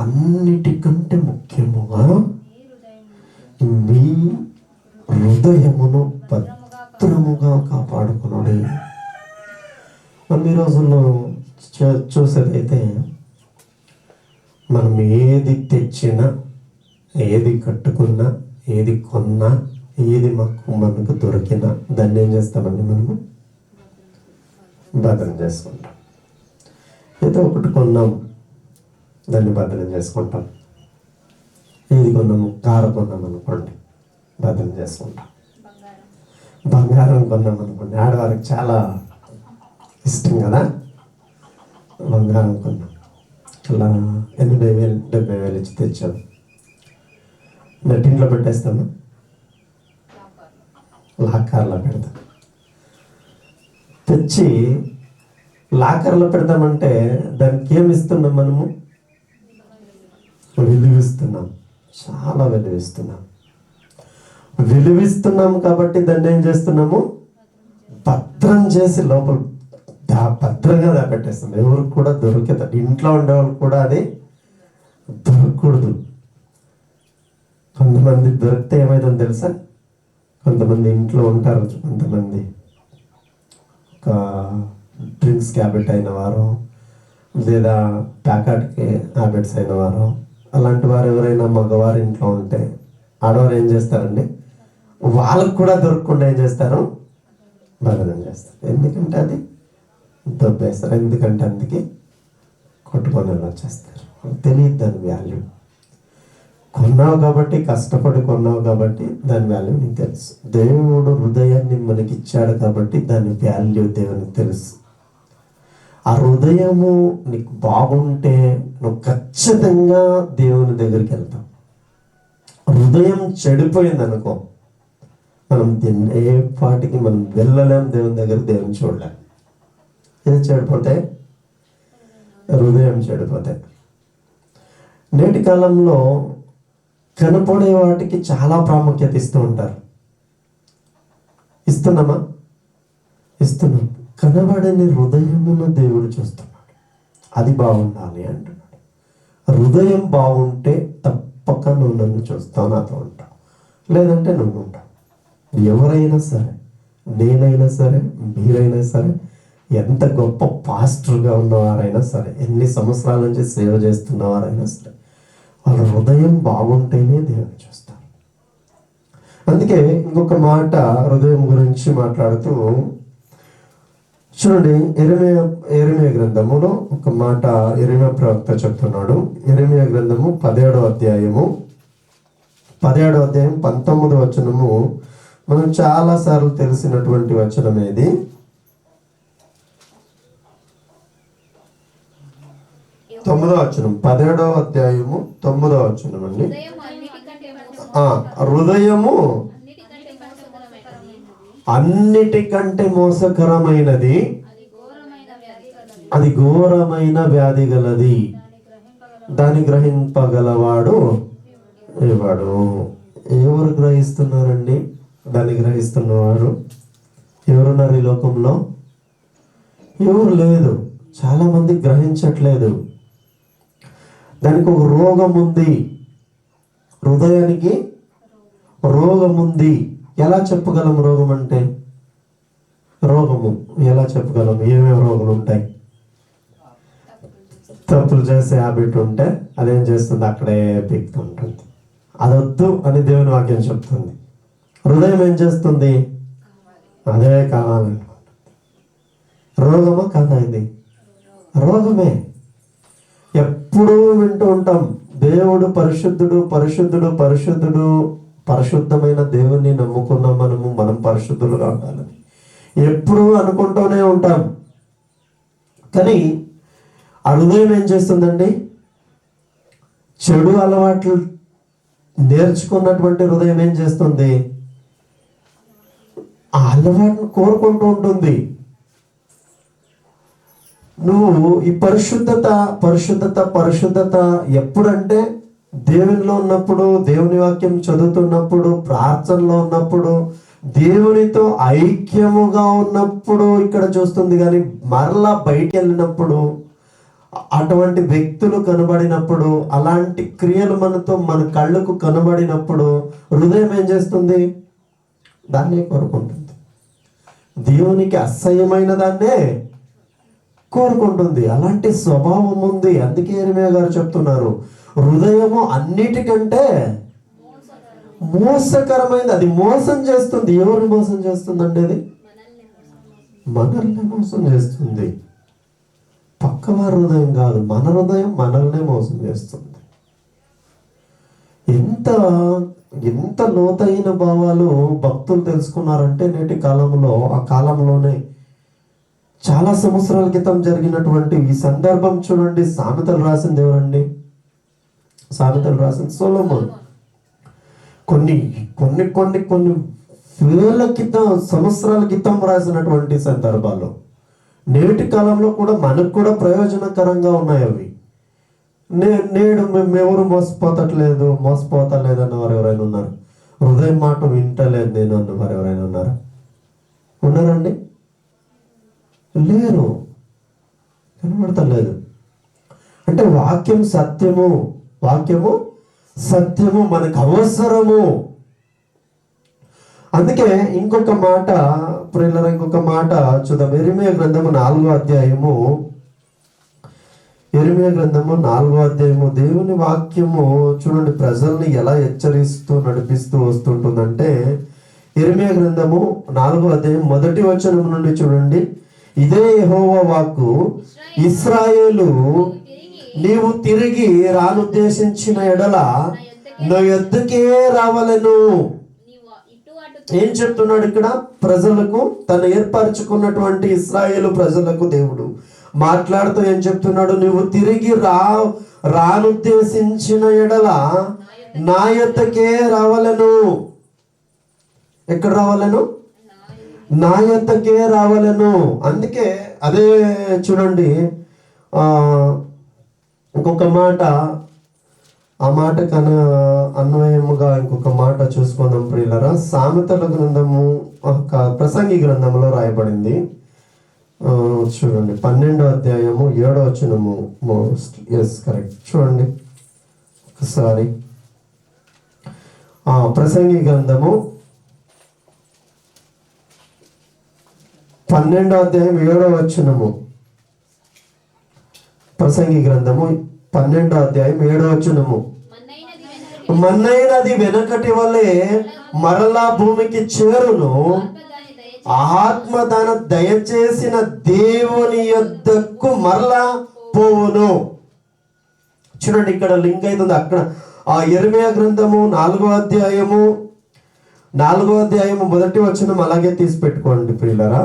అన్నిటికంటే ముఖ్యముగా మీ హృదయమును భద్రముగా కాపాడుకున్నాడు. మనం ఈ రోజుల్లో చూసేదైతే మనం ఏది తెచ్చినా, ఏది కట్టుకున్నా, ఏది కొన్నా, ఏది మనకు దొరికినా దాన్ని ఏం చేస్తామండి? మనము భద్రం చేసుకుంటాం. ఏదో ఒకటి కొన్నాం, దాన్ని భద్రం చేసుకుంటాం. ఏది కొన్నాము? కారు కొన్నాం అనుకోండి, భద్రం చేసుకుంటాం. బంగారం కొన్నాం అనుకోండి, ఆడవారికి చాలా ఇష్టం కదా, బంగారం కొన్నాం. అలా 80,000 ఇచ్చి తెచ్చాము. నెట్టింట్లో పెట్టేస్తాము, లాకర్లో పెడతాం. తెచ్చి లాకర్లో పెడతామంటే దానికి ఏమి ఇస్తున్నాం? మనము విలువిస్తున్నాం, చాలా విలువిస్తున్నాం. కాబట్టి దాన్ని ఏం చేస్తున్నాము? భద్రం చేసి లోపల భద్రంగా దాపెట్టేస్తాం. ఎవరికి కూడా దొరికేది, ఇంట్లో ఉండేవాళ్ళు కూడా అది దొరకకూడదు. కొంతమంది దొరికితే ఏమైందని తెలుసా? కొంతమంది ఇంట్లో ఉంటారు, కొంతమంది ఒక డ్రింక్స్కి హ్యాబిట్ అయిన వారు, లేదా ప్యాకెట్కి హ్యాబిట్స్ అయిన వారు, అలాంటి వారు ఎవరైనా మగవారు ఇంట్లో ఉంటే ఆడవారు ఏం చేస్తారండి? వాళ్ళకు కూడా దొరకకుండా ఏం చేస్తారు? భద్రం చేస్తారు. ఎందుకంటే అది దొబ్బేస్తారు. ఎందుకంటే అందుకే కొట్టుకొని వచ్చేస్తారు. తెలియదు దాని వాల్యూ. కొన్నావు కాబట్టి, కష్టపడి కొన్నావు కాబట్టి దాని వాల్యూ నీకు తెలుసు. దేవుడు హృదయాన్ని మనకి ఇచ్చాడు కాబట్టి దాని వాల్యూ దేవునికి తెలుసు. ఆ హృదయము నీకు బాగుంటే నువ్వు ఖచ్చితంగా దేవుని దగ్గరికి వెళ్తావు. హృదయం చెడిపోయింది అనుకో, మనం ఏ పాటికి మనం వెళ్ళలేం దేవుని దగ్గర, దేవుని చూడలేం. ఏది చెడిపోతే? హృదయం చెడిపోతే. నేటి కాలంలో కనపడే వాటికి చాలా ప్రాముఖ్యత ఇస్తూ ఉంటారు. ఇస్తున్నామా? ఇస్తున్నాం. కనబడని హృదయమును దేవుడు చూస్తున్నాడు. అది బాగుండాలి అంటున్నాడు. హృదయం బాగుంటే తప్పక నువ్వు నన్ను చూస్తావు, నాతో ఉంటావు. లేదంటే నువ్వు ఉంటావు. ఎవరైనా సరే, నేనైనా సరే, మీరైనా సరే, ఎంత గొప్ప పాస్టర్గా ఉన్నవారైనా సరే, ఎన్ని సంవత్సరాల నుంచి సేవ చేస్తున్నవారైనా సరే, వాళ్ళ హృదయం బాగుంటేనే దేవుని చూస్తారు. అందుకే ఇంకొక మాట హృదయం గురించి మాట్లాడుతూ చూడండి, యెరెమీయా గ్రంథములో ఒక మాట యెరెమీయా ప్రవక్త చెప్తున్నాడు. యెరెమీయా గ్రంథము 17వ అధ్యాయము 19వ వచనము మనం చాలా సార్లు తెలిసినటువంటి వచనం ఏది? 9వ వచనం, 17వ అధ్యాయము 9వ వచనం అండి. హృదయము అన్నిటికంటే మోసకరమైనది, అది ఘోరమైన వ్యాధి గలది, దాన్ని గ్రహింపగలవాడు ఎవడు? ఎవరు గ్రహిస్తున్నారండి? దాన్ని గ్రహిస్తున్నవారు ఎవరున్నారు ఈ లోకంలో? ఎవరు లేదు. చాలా మంది గ్రహించట్లేదు. దానికి ఒక రోగం ఉంది, హృదయానికి రోగం ఉంది. ఎలా చెప్పగలం రోగం అంటే? రోగము ఎలా చెప్పగలం? ఏమేమి రోగాలు ఉంటాయి? తప్పులు చేసే హ్యాబిట్ ఉంటే అదేం చేస్తుంది? అక్కడే పీకుతుంటుంది. అదొద్దు అని దేవుని వాక్యం చెప్తుంది. హృదయం ఏం చేస్తుంది? అదే కావాలని. రోగమా కాదా? ఇది రోగమే. ఎప్పుడూ వింటూ ఉంటాం, దేవుడు పరిశుద్ధుడు, పరిశుద్ధుడు, పరిశుద్ధుడు. పరిశుద్ధమైన దేవుణ్ణి నమ్ముకున్నాం మనం పరిశుద్ధులుగా ఉండాలని ఎప్పుడూ అనుకుంటూనే ఉంటాం. కానీ ఆ హృదయం ఏం చేస్తుందండి? చెడు అలవాట్లు నేర్చుకున్నటువంటి హృదయం ఏం చేస్తుంది? ఆ అలవాటును కోరుకుంటూ ఉంటుంది. నువ్వు ఈ పరిశుద్ధత పరిశుద్ధత పరిశుద్ధత ఎప్పుడంటే దేవునిలో ఉన్నప్పుడు, దేవుని వాక్యం చదువుతున్నప్పుడు, ప్రార్థనలో ఉన్నప్పుడు, దేవునితో ఐక్యముగా ఉన్నప్పుడు ఇక్కడ చూస్తుంది. కానీ మరలా బయటికి వెళ్ళినప్పుడు, అటువంటి వ్యక్తులు కనబడినప్పుడు, అలాంటి క్రియలు మన కళ్ళకు కనబడినప్పుడు హృదయం ఏం చేస్తుంది? దాన్నే కోరుకుంటుంది. దేవునికి అసహ్యమైన దాన్నే కోరుకుంటుంది. అలాంటి స్వభావం ఉంది. అందుకే యెరెమీయా గారు చెప్తున్నారు, హృదయము అన్నిటికంటే మోసకరమైనది. అది మోసం చేస్తుంది. ఎవరిని మోసం చేస్తుందండి? అది మనల్ని మోసం చేస్తుంది. పక్కవారి హృదయం కాదు, మన హృదయం మనల్నే మోసం చేస్తుంది. ఎంత లోతైన భావాలు భక్తులు తెలుసుకున్నారంటే నేటి కాలంలో, ఆ కాలంలోనే చాలా సంవత్సరాల క్రితం జరిగినటువంటి ఈ సందర్భం చూడండి. సామెతలు రాసింది ఎవరండి? సామెతలు రాసింది సొలొమోన్. కొన్ని వేల క్రితం, సంవత్సరాల క్రితం రాసినటువంటి సందర్భాలు నేటి కాలంలో కూడా మనకు కూడా ప్రయోజనకరంగా ఉన్నాయి అవి. నేడు మేమెవరు మోసపోతలేదు అన్నవారు ఎవరైనా ఉన్నారు? హృదయం మాట వింటలేదు నేను అన్నవారు ఎవరైనా ఉన్నారా? ఉన్నారండి? లేరు, కనబడతలేదు. అంటే వాక్యం సత్యము, వాక్యము సత్యము మనకు అవసరము. అందుకే ఇంకొక మాట ప్రియులారా, ఇంకొక మాట చూద్దాం. యెరెమీయా గ్రంథము 4వ అధ్యాయము, యెరెమీయా గ్రంథము 4వ అధ్యాయము. దేవుని వాక్యము చూడండి ప్రజల్ని ఎలా హెచ్చరిస్తూ నడిపిస్తూ వస్తుంటుందంటే, యెరెమీయా గ్రంథము 4వ అధ్యాయం 1వ వచనం నుండి చూడండి. ఇదే యెహోవా వాక్కు, ఇశ్రాయేలు నీవు తిరిగి రానుద్దేశించిన ఎడల నా యొద్దకే రావలెను. ఏం చెప్తున్నాడు ఇక్కడ? ప్రజలకు, తను ఏర్పరచుకున్నటువంటి ఇశ్రాయేలు ప్రజలకు దేవుడు మాట్లాడుతూ ఏం చెప్తున్నాడు? నువ్వు తిరిగి రానుద్దేశించిన ఎడల నా యొద్దకే రావలెను. ఎక్కడ రావాలను? నా యొద్దకే రావలను. అందుకే అదే చూడండి, ఇంకొక మాట, ఆ మాట అన్వయముగా ఇంకొక మాట చూసుకుందాం ప్రియులరా. సామెతల గ్రంథము, ప్రసంగి గ్రంథంలో రాయబడింది. చూడండి 12వ అధ్యాయము 7వ వచనము. కరెక్ట్. చూడండి ఒకసారి. ప్రసంగి గ్రంథము 12వ అధ్యాయం 7వ వచనము. ప్రసంగి గ్రంథము 12వ అధ్యాయం 7వ వచనము. మన్నైనది వెనకటి వలె మరలా భూమికి చేరును, ఆత్మదాన దయచేసిన దేవుని యొద్దకు మరలా పోవును. చూడండి ఇక్కడ లింక్ అవుతుంది. అక్కడ ఆ యెరెమీయా గ్రంథము 4వ అధ్యాయము 1వ వచనం అలాగే తీసి పెట్టుకోండి ప్రియులరా.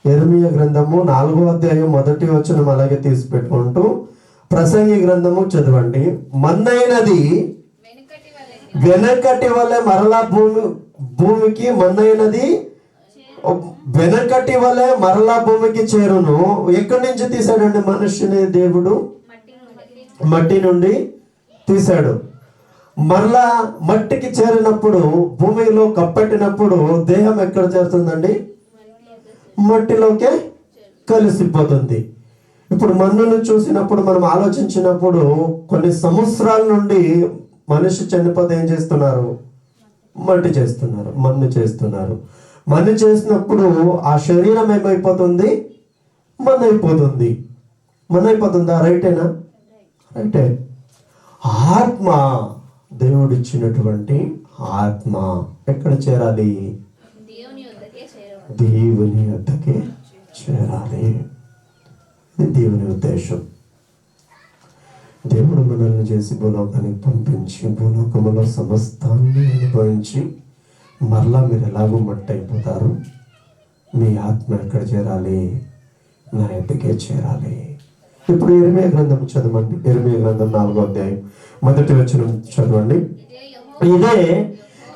యిర్మీయా గ్రంథము 4వ అధ్యాయం 1వ వచనం అలాగే తీసి పెట్టుకుంటూ ప్రసంగి గ్రంథము చదవండి. మన్నైనది వెనకటి వలె మరలా భూమికి మన్నైనది వెనకటి వలె మరలా భూమికి చేరును. ఎక్కడి నుంచి తీశాడండి మనుష్యుని దేవుడు? మట్టి నుండి తీశాడు. మరలా మట్టికి చేరినప్పుడు, భూమిలో కప్పెట్టినప్పుడు దేహం ఎక్కడ చేరుతుందండి? మట్టిలోకే కలిసిపోతుంది. ఇప్పుడు మన్నును చూసినప్పుడు మనం ఆలోచించినప్పుడు కొన్ని సంవత్సరాల నుండి మనిషి చనిపోతే ఏం చేస్తున్నారు? మట్టి చేస్తున్నారు, మన్ను చేస్తున్నారు. మన్ను చేసినప్పుడు ఆ శరీరం ఏమైపోతుంది? మన్ను అయిపోతుంది. మన్ను అయిపోతుందా? రైటేనా? రైటే. ఆత్మ, దేవుడిచ్చినటువంటి ఆత్మ ఎక్కడ చేరాలి? దేవుని వద్దకే చేరాలి. ఇది దేవుని ఉద్దేశం. దేవుడు మనల్ని చేసి భూలోకానికి పంపించి భూలోకములో సమస్తాన్ని అనుభవించి మరలా మీరు ఎలాగో మట్టి అయిపోతారు, మీ ఆత్మ ఎక్కడ చేరాలి? నా ఎద్దకే చేరాలి. ఇప్పుడు యిర్మీయా గ్రంథం చదవండి. యిర్మీయా గ్రంథం 4వ అధ్యాయం 1వ వచనం చదవండి. ఇదే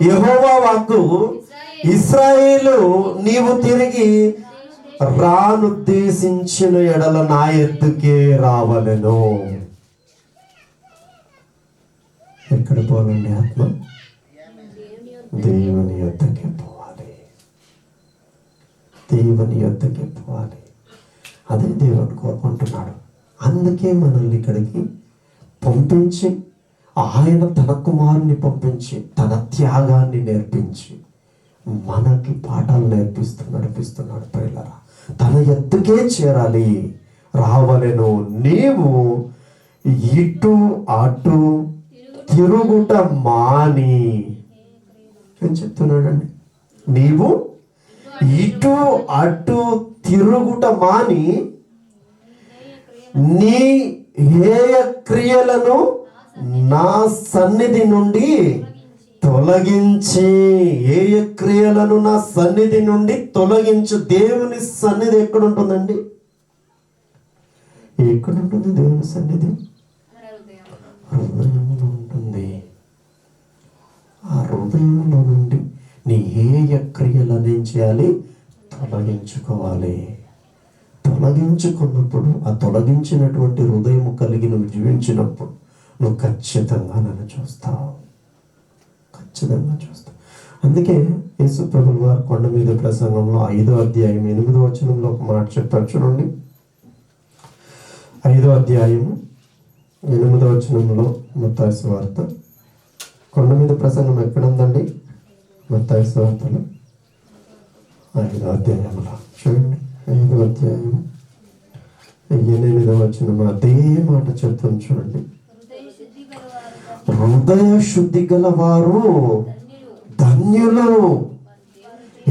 యెహోవా వాక్కు, ఇశ్రాయేలు, నీవు తిరిగి రానుద్దేశించిన ఎడల నా ఎద్దుకే రావలెను. ఎక్కడ పోవాలండి ఆత్మ? దేవుని యొద్దకే పోవాలి. దేవుని యొద్దకే పోవాలి. అదే దేవుడు కోరుకుంటున్నాడు. అందుకే మనల్ని ఇక్కడికి పంపించి, ఆయన తన కుమారుని పంపించి తన త్యాగాన్ని నేర్పించి మనకి పాఠాలు నడిపిస్తున్నాడు. ప్రియులారా, తన ఎద్దుకే చేరాలి, రావలెను. నీవు ఇటు అటు తిరుగుట మాని. ఏం చెప్తున్నాడండి? నీవు ఇటు అటు తిరుగుట మాని నీ హేయ క్రియలను నా సన్నిధి నుండి తొలగించి. హేయ క్రియలను నా సన్నిధి నుండి తొలగించు. దేవుని సన్నిధి ఎక్కడ ఉంటుందండి? ఎక్కడ ఉంటుంది దేవుని సన్నిధి? హృదయంలో ఉంటుంది. ఆ హృదయంలో నుండి నీ హేయ క్రియలను ఏం చేయాలి? తొలగించుకోవాలి. తొలగించుకున్నప్పుడు, ఆ తొలగించినటువంటి హృదయం కలిగి నువ్వు జీవించినప్పుడు నువ్వు ఖచ్చితంగా నన్ను చూస్తావు. ఖచ్చితంగా చూస్తావు. అందుకే యేసు ప్రభువు వారు కొండ మీద ప్రసంగంలో 5వ అధ్యాయం 8వ వచనంలో ఒక మాట చెప్పారు చూడండి. 5వ అధ్యాయం 8వ వచనంలో మత్తయి సువార్త, కొండ మీద ప్రసంగం ఎక్కడ ఉందండి? మత్తయి సువార్తలో 5వ అధ్యాయంలో చూడండి. 5వ అధ్యాయం 8వ వచనం అదే మాట చెప్తాను చూడండి. హృదయ శుద్ధి గల వారు ధన్యులు.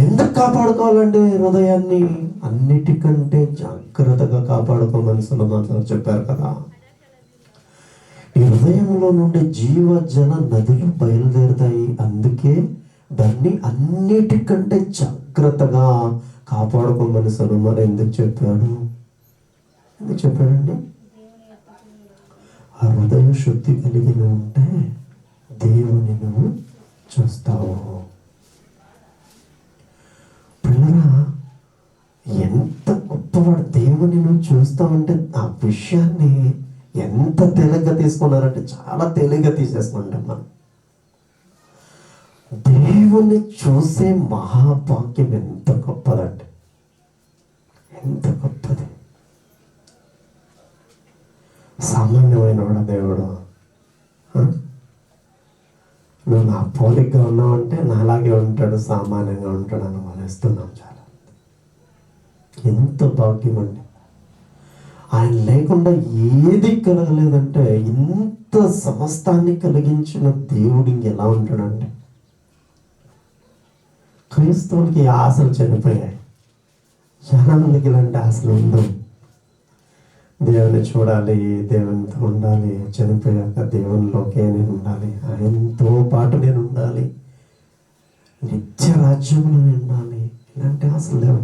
ఎందుకు కాపాడుకోవాలండి హృదయాన్ని? అన్నిటికంటే జాగ్రత్తగా కాపాడుకోమని సులభంగా చెప్పారు కదా. ఈ హృదయంలో నుండి జీవజల నదులు బయలుదేరుతాయి. అందుకే దాన్ని అన్నిటికంటే జాగ్రత్తగా కాపాడుకోమని సొలొమోను ఎందుకు చెప్పాడు? ఎందుకు చెప్పాడండి? ఆ హృదయ శుద్ధి కలిగి ఉంటే దేవుని నువ్వు చూస్తావు. పిల్లరా, ఎంత గొప్పవాడు! దేవుని నువ్వు చూస్తావంటే ఆ విషయాన్ని ఎంత తేలిగ్గా తీసుకున్నారంటే చాలా తేలిగ్గా తీసేసుకుంటాం మనం. దేవుణ్ణి చూసే మహాభాగ్యం ఎంత గొప్పదండి, ఎంత గొప్పది. సామాన్యమైన వాడు దేవుడు. నువ్వు నా పోలికగా ఉన్నావంటే నాలాగే ఉంటాడు, సామాన్యంగా ఉంటాడు అని వదిలేస్తున్నాం. చాలా ఎంత భాగ్యం అండి. ఆయన లేకుండా ఏది కలగలేదంటే ఇంత సమస్తాన్ని కలిగించిన దేవుడు ఇంకెలా ఉంటాడండి? క్రైస్తవులకి ఆశలు చనిపోయాయి. చాలా మందికి ఇలాంటి ఆశలు ఉండవు. దేవుని చూడాలి, దేవునితో ఉండాలి, చనిపోయాక దేవునిలోకే నేను ఉండాలి, ఆయనతో పాటు నేను ఉండాలి, నిత్య రాజ్యంలో ఉండాలి, ఇలాంటి ఆశలు లేవు.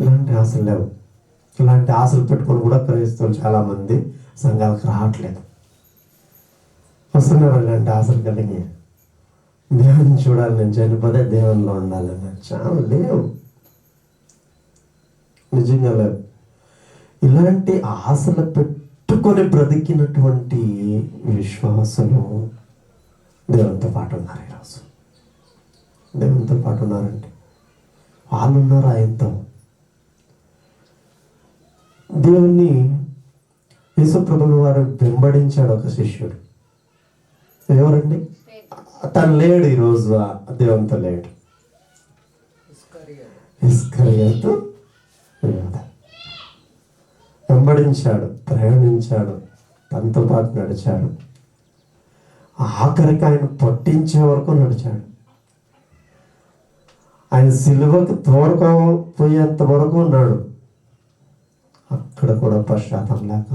ఇలాంటి ఆశలు లేవు. ఇలాంటి ఆశలు పెట్టుకొని కూడా క్రైస్తవులు చాలామంది సంఘాలకు రావట్లేదు. వస్తున్నారు ఇలాంటి ఆశలు కలిగి, దేవుని చూడాలి, నేను చనిపోతే దేవునిలో ఉండాలని. చాలా లేవు, నిజంగా లేవు. ఇలాంటి ఆశలు పెట్టుకొని బ్రతికినటువంటి విశ్వాసులు దేవునితో పాటు ఉన్నారు. ఈరోజు దేవునితో పాటు ఉన్నారంటే వాళ్ళు ఉన్నారు ఆయనతో. దేవుణ్ణి యేసుప్రభువు వారు వెంబడించాడు ఒక శిష్యుడు. ఎవరండి? తను లేడు ఈరోజు, దేవునితో లేడు. ఇస్కరియోతు యూదా వెంబడించాడు, ప్రయాణించాడు, తనతో పాటు నడిచాడు. ఆఖరికి ఆయన పట్టించే వరకు నడిచాడు. ఆయన సిలువకు తోడుకోపోయేంత వరకు ఉన్నాడు. అక్కడ కూడా పశ్చాత్తాపం లేక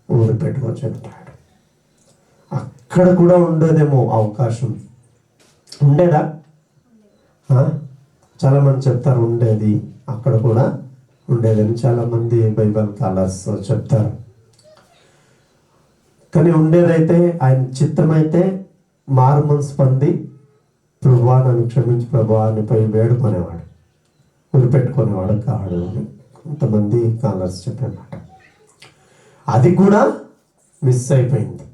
ఊరు పెట్టుకొని చనిపోయాడు. అక్కడ కూడా ఉండేదేమో అవకాశం. ఉండేదా? చాలామంది చెప్తారు ఉండేది, అక్కడ కూడా ఉండేదని చాలామంది బైబిల్ స్కాలర్స్ చెప్తారు. కానీ ఉండేదైతే ఆయన చిత్తమైతే మారు మనసు పొంది ప్రభువా నన్ను క్షమించి ప్రభువా అని పోయి వేడుకునేవాడు, ఉరిపెట్టుకునేవాడు కాడు అని కొంతమంది స్కాలర్స్ చెప్పారన్నమాట. అది కూడా మిస్ అయిపోయింది.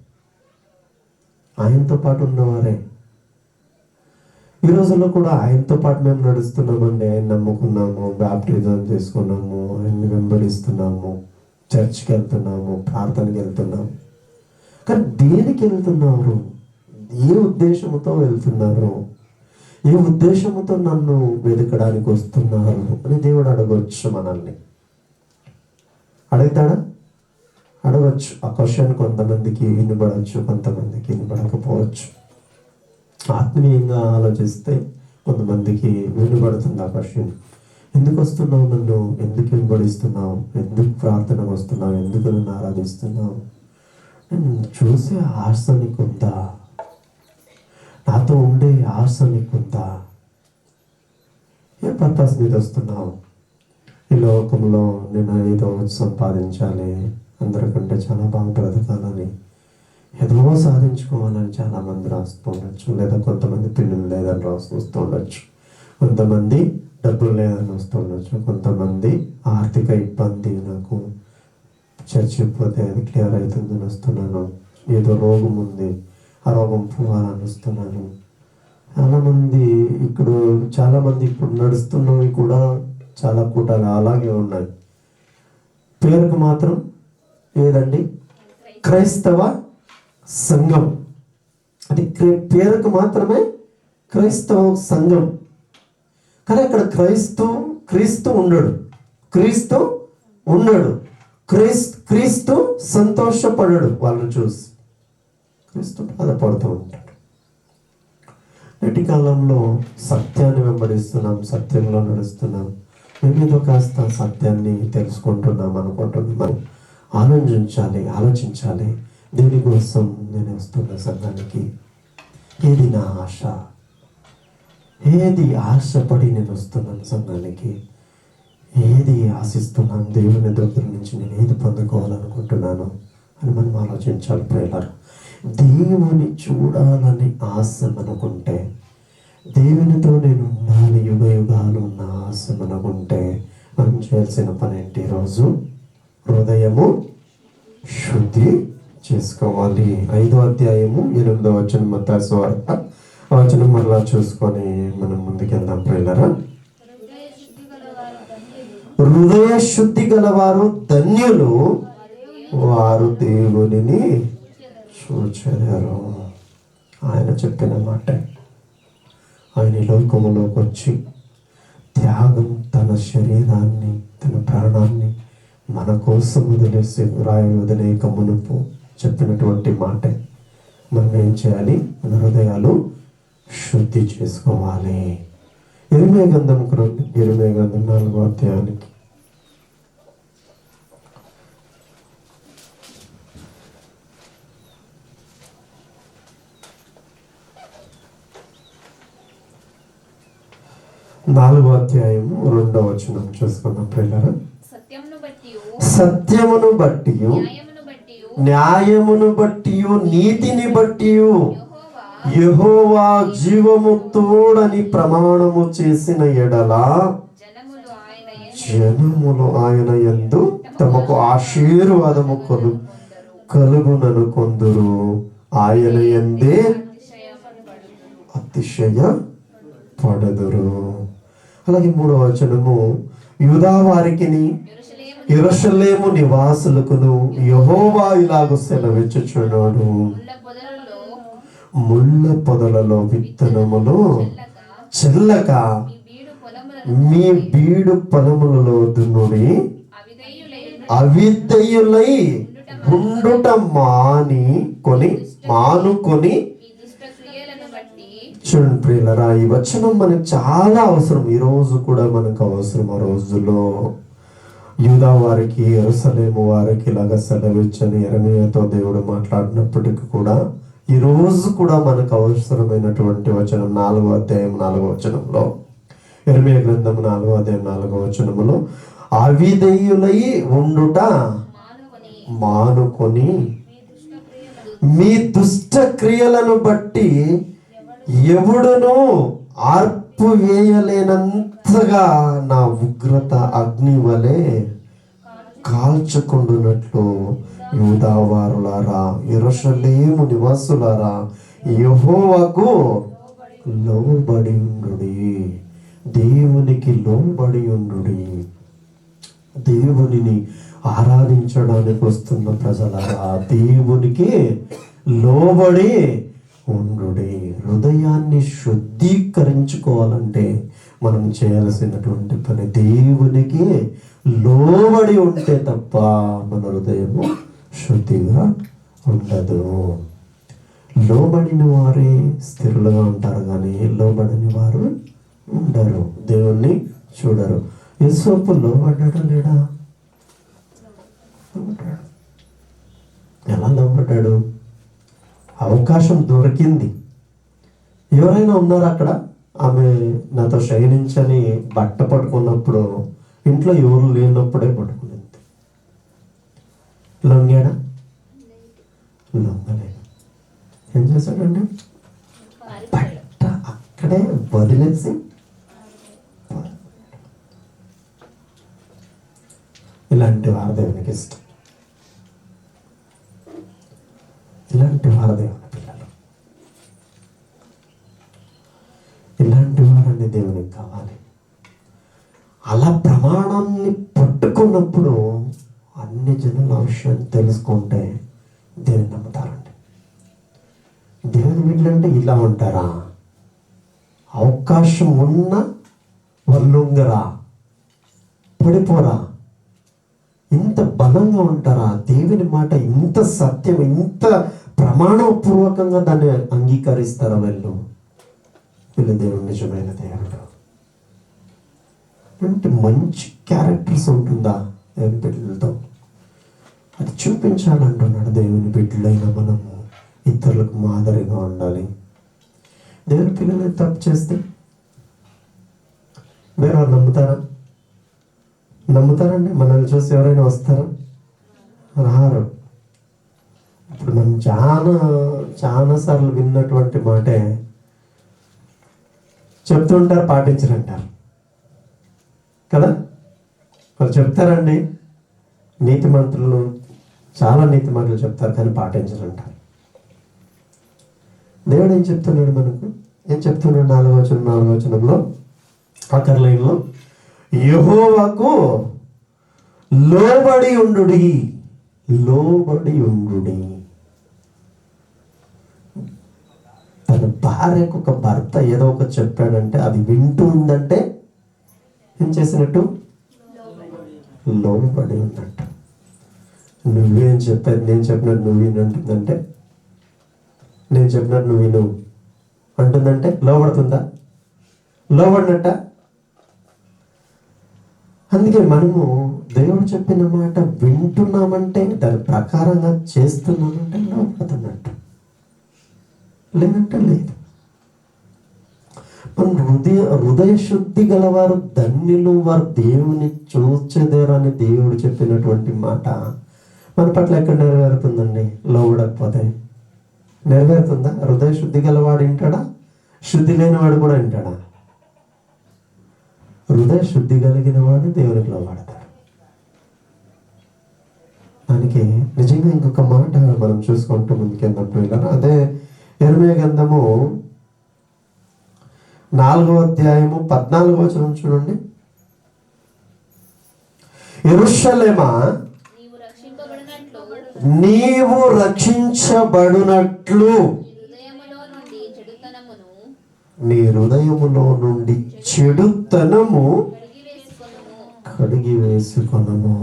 ఆయనతో పాటు ఉన్నవారే ఈ రోజుల్లో కూడా ఆయనతో పాటు మేము నడుస్తున్నామండి. ఆయన నమ్ముకున్నాము, బ్యాప్టిజం చేసుకున్నాము, ఆయన్ని వెంబడిస్తున్నాము, చర్చ్కి వెళ్తున్నాము, ప్రార్థనకి వెళ్తున్నాము. కానీ దేనికి వెళ్తున్నారు? ఏ ఉద్దేశంతో వెళ్తున్నారు? ఏ ఉద్దేశంతో నన్ను వెతకడానికి వస్తున్నారు అని దేవుడు అడగవచ్చు. మనల్ని అడుగుతాడా? అడగచ్చు. ఆ క్వశ్చన్ కొంతమందికి వినబడవచ్చు, కొంతమందికి వినబడకపోవచ్చు. ఆత్మీయంగా ఆలోచిస్తే కొంతమందికి వినబడుతుంది ఆ క్వశ్చన్. ఎందుకు వస్తున్నావు? నన్ను ఎందుకు వెంబడిస్తున్నావు? ఎందుకు ప్రార్థనకు వస్తున్నావు? ఎందుకు నన్ను ఆరాధిస్తున్నావు? నేను చూసే ఆశ నీకుందా? నాతో ఉండే ఆశ నీకుందా? ఏ పర్పస్ మీద వస్తున్నావు? ఈ లోకంలో నేను ఏదో సంపాదించాలి, అందరికంటే చాలా బాగా బ్రతకాలని, ఏదో సాధించుకోవాలని చాలామంది రాస్తూ ఉండొచ్చు. లేదా కొంతమంది పిల్లలు లేదని వస్తూ ఉండొచ్చు, కొంతమంది డబ్బులు లేదని వస్తూ ఉండొచ్చు, కొంతమంది ఆర్థిక ఇబ్బంది, నాకు చర్చికి పోతే అది క్లియర్ అవుతుందని వస్తున్నాను, ఏదో రోగం ఉంది ఆ రోగం పోవాలని వస్తున్నాను. చాలామంది ఇప్పుడు నడుస్తున్నవి కూడా చాలా కూటాలు అలాగే ఉన్నాయి. పేరుకు మాత్రం ఏదండి? క్రైస్తవ సంఘం. అది పేరుకు మాత్రమే క్రైస్తవ సంఘం. కానీ అక్కడ క్రీస్తు ఉండడు. క్రీస్తు సంతోషపడడు. వాళ్ళని చూసి క్రీస్తు బాధపడుతూ ఉంటాడు. నేటి కాలంలో సత్యాన్ని వెంబడిస్తున్నాం, సత్యంలో నడుస్తున్నాం. మేమేదో కాస్త సత్యాన్ని తెలుసుకుంటున్నాం అనుకుంటున్నాం. ఆలోచించాలి. దీనికోసం నేను వస్తున్న సంఘానికి ఏది నా ఆశ? ఏది ఆశపడి నేను వస్తున్నాను సంఘానికి? ఏది ఆశిస్తున్నాను? దేవుని దగ్గర నుంచి నేను ఏది పొందుకోవాలనుకుంటున్నాను అని మనం ఆలోచించాలి. ప్రియులారా, దేవుని చూడాలని ఆశ మనకుంటే, దేవునితో నేను ఉండాలి, యుగ యుగాలు ఉన్న ఆశ మనకుంటే మనం చేయాల్సిన పని ఏంటి? ఈరోజు హృదయము శుద్ధి చేసుకోవాలి. 5వ అధ్యాయము 8వ వచనం, మత్తయి సువార్త వచనం మరలా చూసుకొని మనం ముందుకెళ్దాం. ప్రియులారా, హృదయ శుద్ధి గలవారు ధన్యులు, వారు దేవునిని చూచెదరు. ఆయన చెప్పిన మాట. ఆయన లోకములోకి వచ్చి త్యాగం, తన శరీరాన్ని, తన ప్రాణాన్ని మన కోసం వదిలేక మునుపు చెప్పినటువంటి మాట. మనం ఏం చేయాలి? మన హృదయాలు శుద్ధి చేసుకోవాలి. ఇరిమియా గ్రంథం 4వ అధ్యాయానికి 4వ అధ్యాయము 2వ వచనం చూసుకున్నాం పిల్లలు. సత్యమును బట్టి న్యాయమును బట్టి నీతిని బట్టి యెహోవా జీవము తోడని ప్రమాణము చేసిన ఎడల జనములు ఆయన యందు తమకు ఆశీర్వాదము కలుగునను కొందరు ఆయన యందే అతిశయ పడదురు. అలాగే 3వ వచనము యూదా వారికిని యెరూషలేము నివాసులకును యెహోవా ఇలాగ సెలవిచ్చుచున్నాడు, ముళ్ళ పొదలలో విత్తనములు చెల్లక మీ బీడు పొలములలో దున్నుడి అవిధేయులై ఉండుట మానుకొని. చూడండి ప్రియులరా, ఈ వచనం మనకు చాలా అవసరం. ఈ రోజు కూడా మనకు అవసరం. ఆ రోజుల్లో యూదా వారికి యెరూషలేము వారికి ఇలాగ సెలవిచ్చని యెరెమీయాతో దేవుడు మాట్లాడినప్పటికీ కూడా ఈ రోజు కూడా మనకు అవసరమైనటువంటి వచనం 4వ అధ్యాయం 4వ వచనంలో, యెరెమీయా గ్రంథము 4వ అధ్యాయం 4వ వచనములో అవిధేయులై ఉండుట మానుకొని మీ దుష్ట క్రియలను బట్టి ఎవడును ఆర్పు వేయలేనంతగా నా ఉగ్రత అగ్ని వలె కాల్చుకుంటున్నట్లు యూదా వారులారా యెరూషలేము నివాసులారా యెహోవాకు లోబడి ఉండుడి. దేవునికి లోబడి ఉండుడి. దేవునిని ఆరాధించడానికి వస్తున్న ప్రజలారా దేవునికి లోబడి ఉండుడి. హృదయాన్ని శుద్ధీకరించుకోవాలంటే మనం చేయాల్సినటువంటి పని దేవునికి లోబడి ఉంటే తప్ప మన హృదయము శుద్ధిగా ఉండదు. లోబడిన వారే స్థిరులుగా ఉంటారు, కానీ లోబడని వారు ఉండరు, దేవుణ్ణి చూడరు. యేసోపు లోబడ్డాడా లేడా? ఎలా లోబడ్డాడు? అవకాశం దొరికింది. ఎవరైనా ఉన్నారు అక్కడ? ఆమె నాతో శయనించని బట్ట పట్టుకున్నప్పుడు ఇంట్లో ఎవరు లేనప్పుడే పట్టుకునింది. లొంగాడా? లొంగలేదు. ఏం చేశాడండి? బట్ట అక్కడే వదిలేసి ఇలాంటి వారు దేవునికి ఇష్టం. ఇలాంటి వారు దేవుని పిల్లలు. ఇలాంటి వారని దేవునికి కావాలి. అలా ప్రమాణాన్ని పట్టుకున్నప్పుడు అన్ని జనుల విషయాన్ని తెలుసుకుంటే దేవుని నమ్ముతారండి. దేవుని వీళ్ళంటే ఇలా ఉంటారా? అవకాశం ఉన్న వల్లుంగరా, పడిపోరా, ఇంత బలంగా ఉంటారా? దేవుని మాట ఇంత సత్యం, ఇంత ప్రమాణపూర్వకంగా దాన్ని అంగీకరిస్తారా? వీళ్ళు దేవుడు నిజమైన దేవుడు అంటే మంచి క్యారెక్టర్స్ ఉంటుందా దేవుని బిడ్డలతో? అది చూపించాలంటున్నాడు. దేవుని బిడ్డలైన మనము ఇతరులకు మాదిరిగా ఉండాలి. దేవుని పిల్లలు తప్పు చేస్తే మీరు నమ్ముతారా? నమ్ముతారండి? మనల్ని చూసి ఎవరైనా వస్తారా? రారు. ఇప్పుడు మనం చాలా సార్లు విన్నటువంటి మాటే చెప్తుంటారు, పాటించరంటారు కదా. వాళ్ళు చెప్తారండి, నీతి మంత్రులు చాలా నీతి మాటలు చెప్తారు, కానీ పాటించరంటారు. దేవుడు ఏం చెప్తున్నాడు మనకు? ఏం చెప్తున్నాడు? 4వ వచనంలో ఆఖరి లైన్లో యెహోవాకు లోబడి ఉండుడి. లోబడి ఉండుడి. తన భార్యకు ఒక భర్త ఏదో ఒక చెప్పాడంటే అది వింటూ ఉందంటే ఏం చేసినట్టు? లోబడి ఉన్నట్టు. నువ్వేం చెప్పాను, నేను చెప్పినట్టు నువ్వు వినంటుందంటే, నేను చెప్పినట్టు నువ్వు విను అంటుందంటే లోబడుతుందా? లోబడినట్ట. అందుకే మనము దేవుడు చెప్పిన మాట వింటున్నామంటే, దాని ప్రకారంగా చేస్తున్నామంటే లోబడుతున్నట్టు, లేదంటే లేదు. హృదయ శుద్ధి గలవారు ధన్యులు, వారు దేవుని చూచెదరని దేవుడు చెప్పినటువంటి మాట మన పట్ల ఎక్కడ నెరవేరుతుందండి? లోబడకపోతే నెరవేరుతుందా? హృదయ శుద్ధి గలవాడు వింటాడా? శుద్ధి లేనివాడు కూడా వింటాడా? హృదయ శుద్ధి కలిగిన వాడు దేవునికి లోబడతాడు. దానికి నిజంగా ఇంకొక మాట మనం చూసుకుంటూ ముందుకెళ్ళినప్పుడు ఇలా అదే యెరెమీయా గ్రంథము 4వ అధ్యాయము 14వ వచనం చూడండి. యెరూషలేమా, నీవు రక్షించబడునట్లు నీ హృదయములో నుండి చెడుతనము కడిగి వేసుకొనము.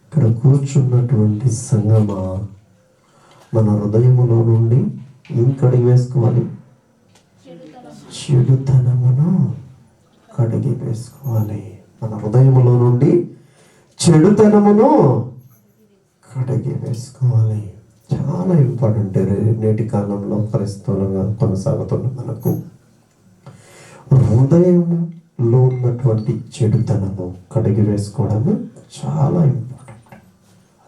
ఇక్కడ కూర్చున్నటువంటి సంగమా, మన హృదయములో నుండి ఏం కడిగి వేసుకోవాలి? చెడుతనమును కడిగి వేసుకోవాలి. మన హృదయములో నుండి చెడుతనమును కడిగి వేసుకోవాలి. చాలా ఇంపార్టెంట్. నేటి కాలంలో పరిస్థితులుగా కొనసాగుతున్న మనకు హృదయంలో ఉన్నటువంటి చెడుతనము కడిగి వేసుకోవడము చాలా ఇంపార్టెంట్.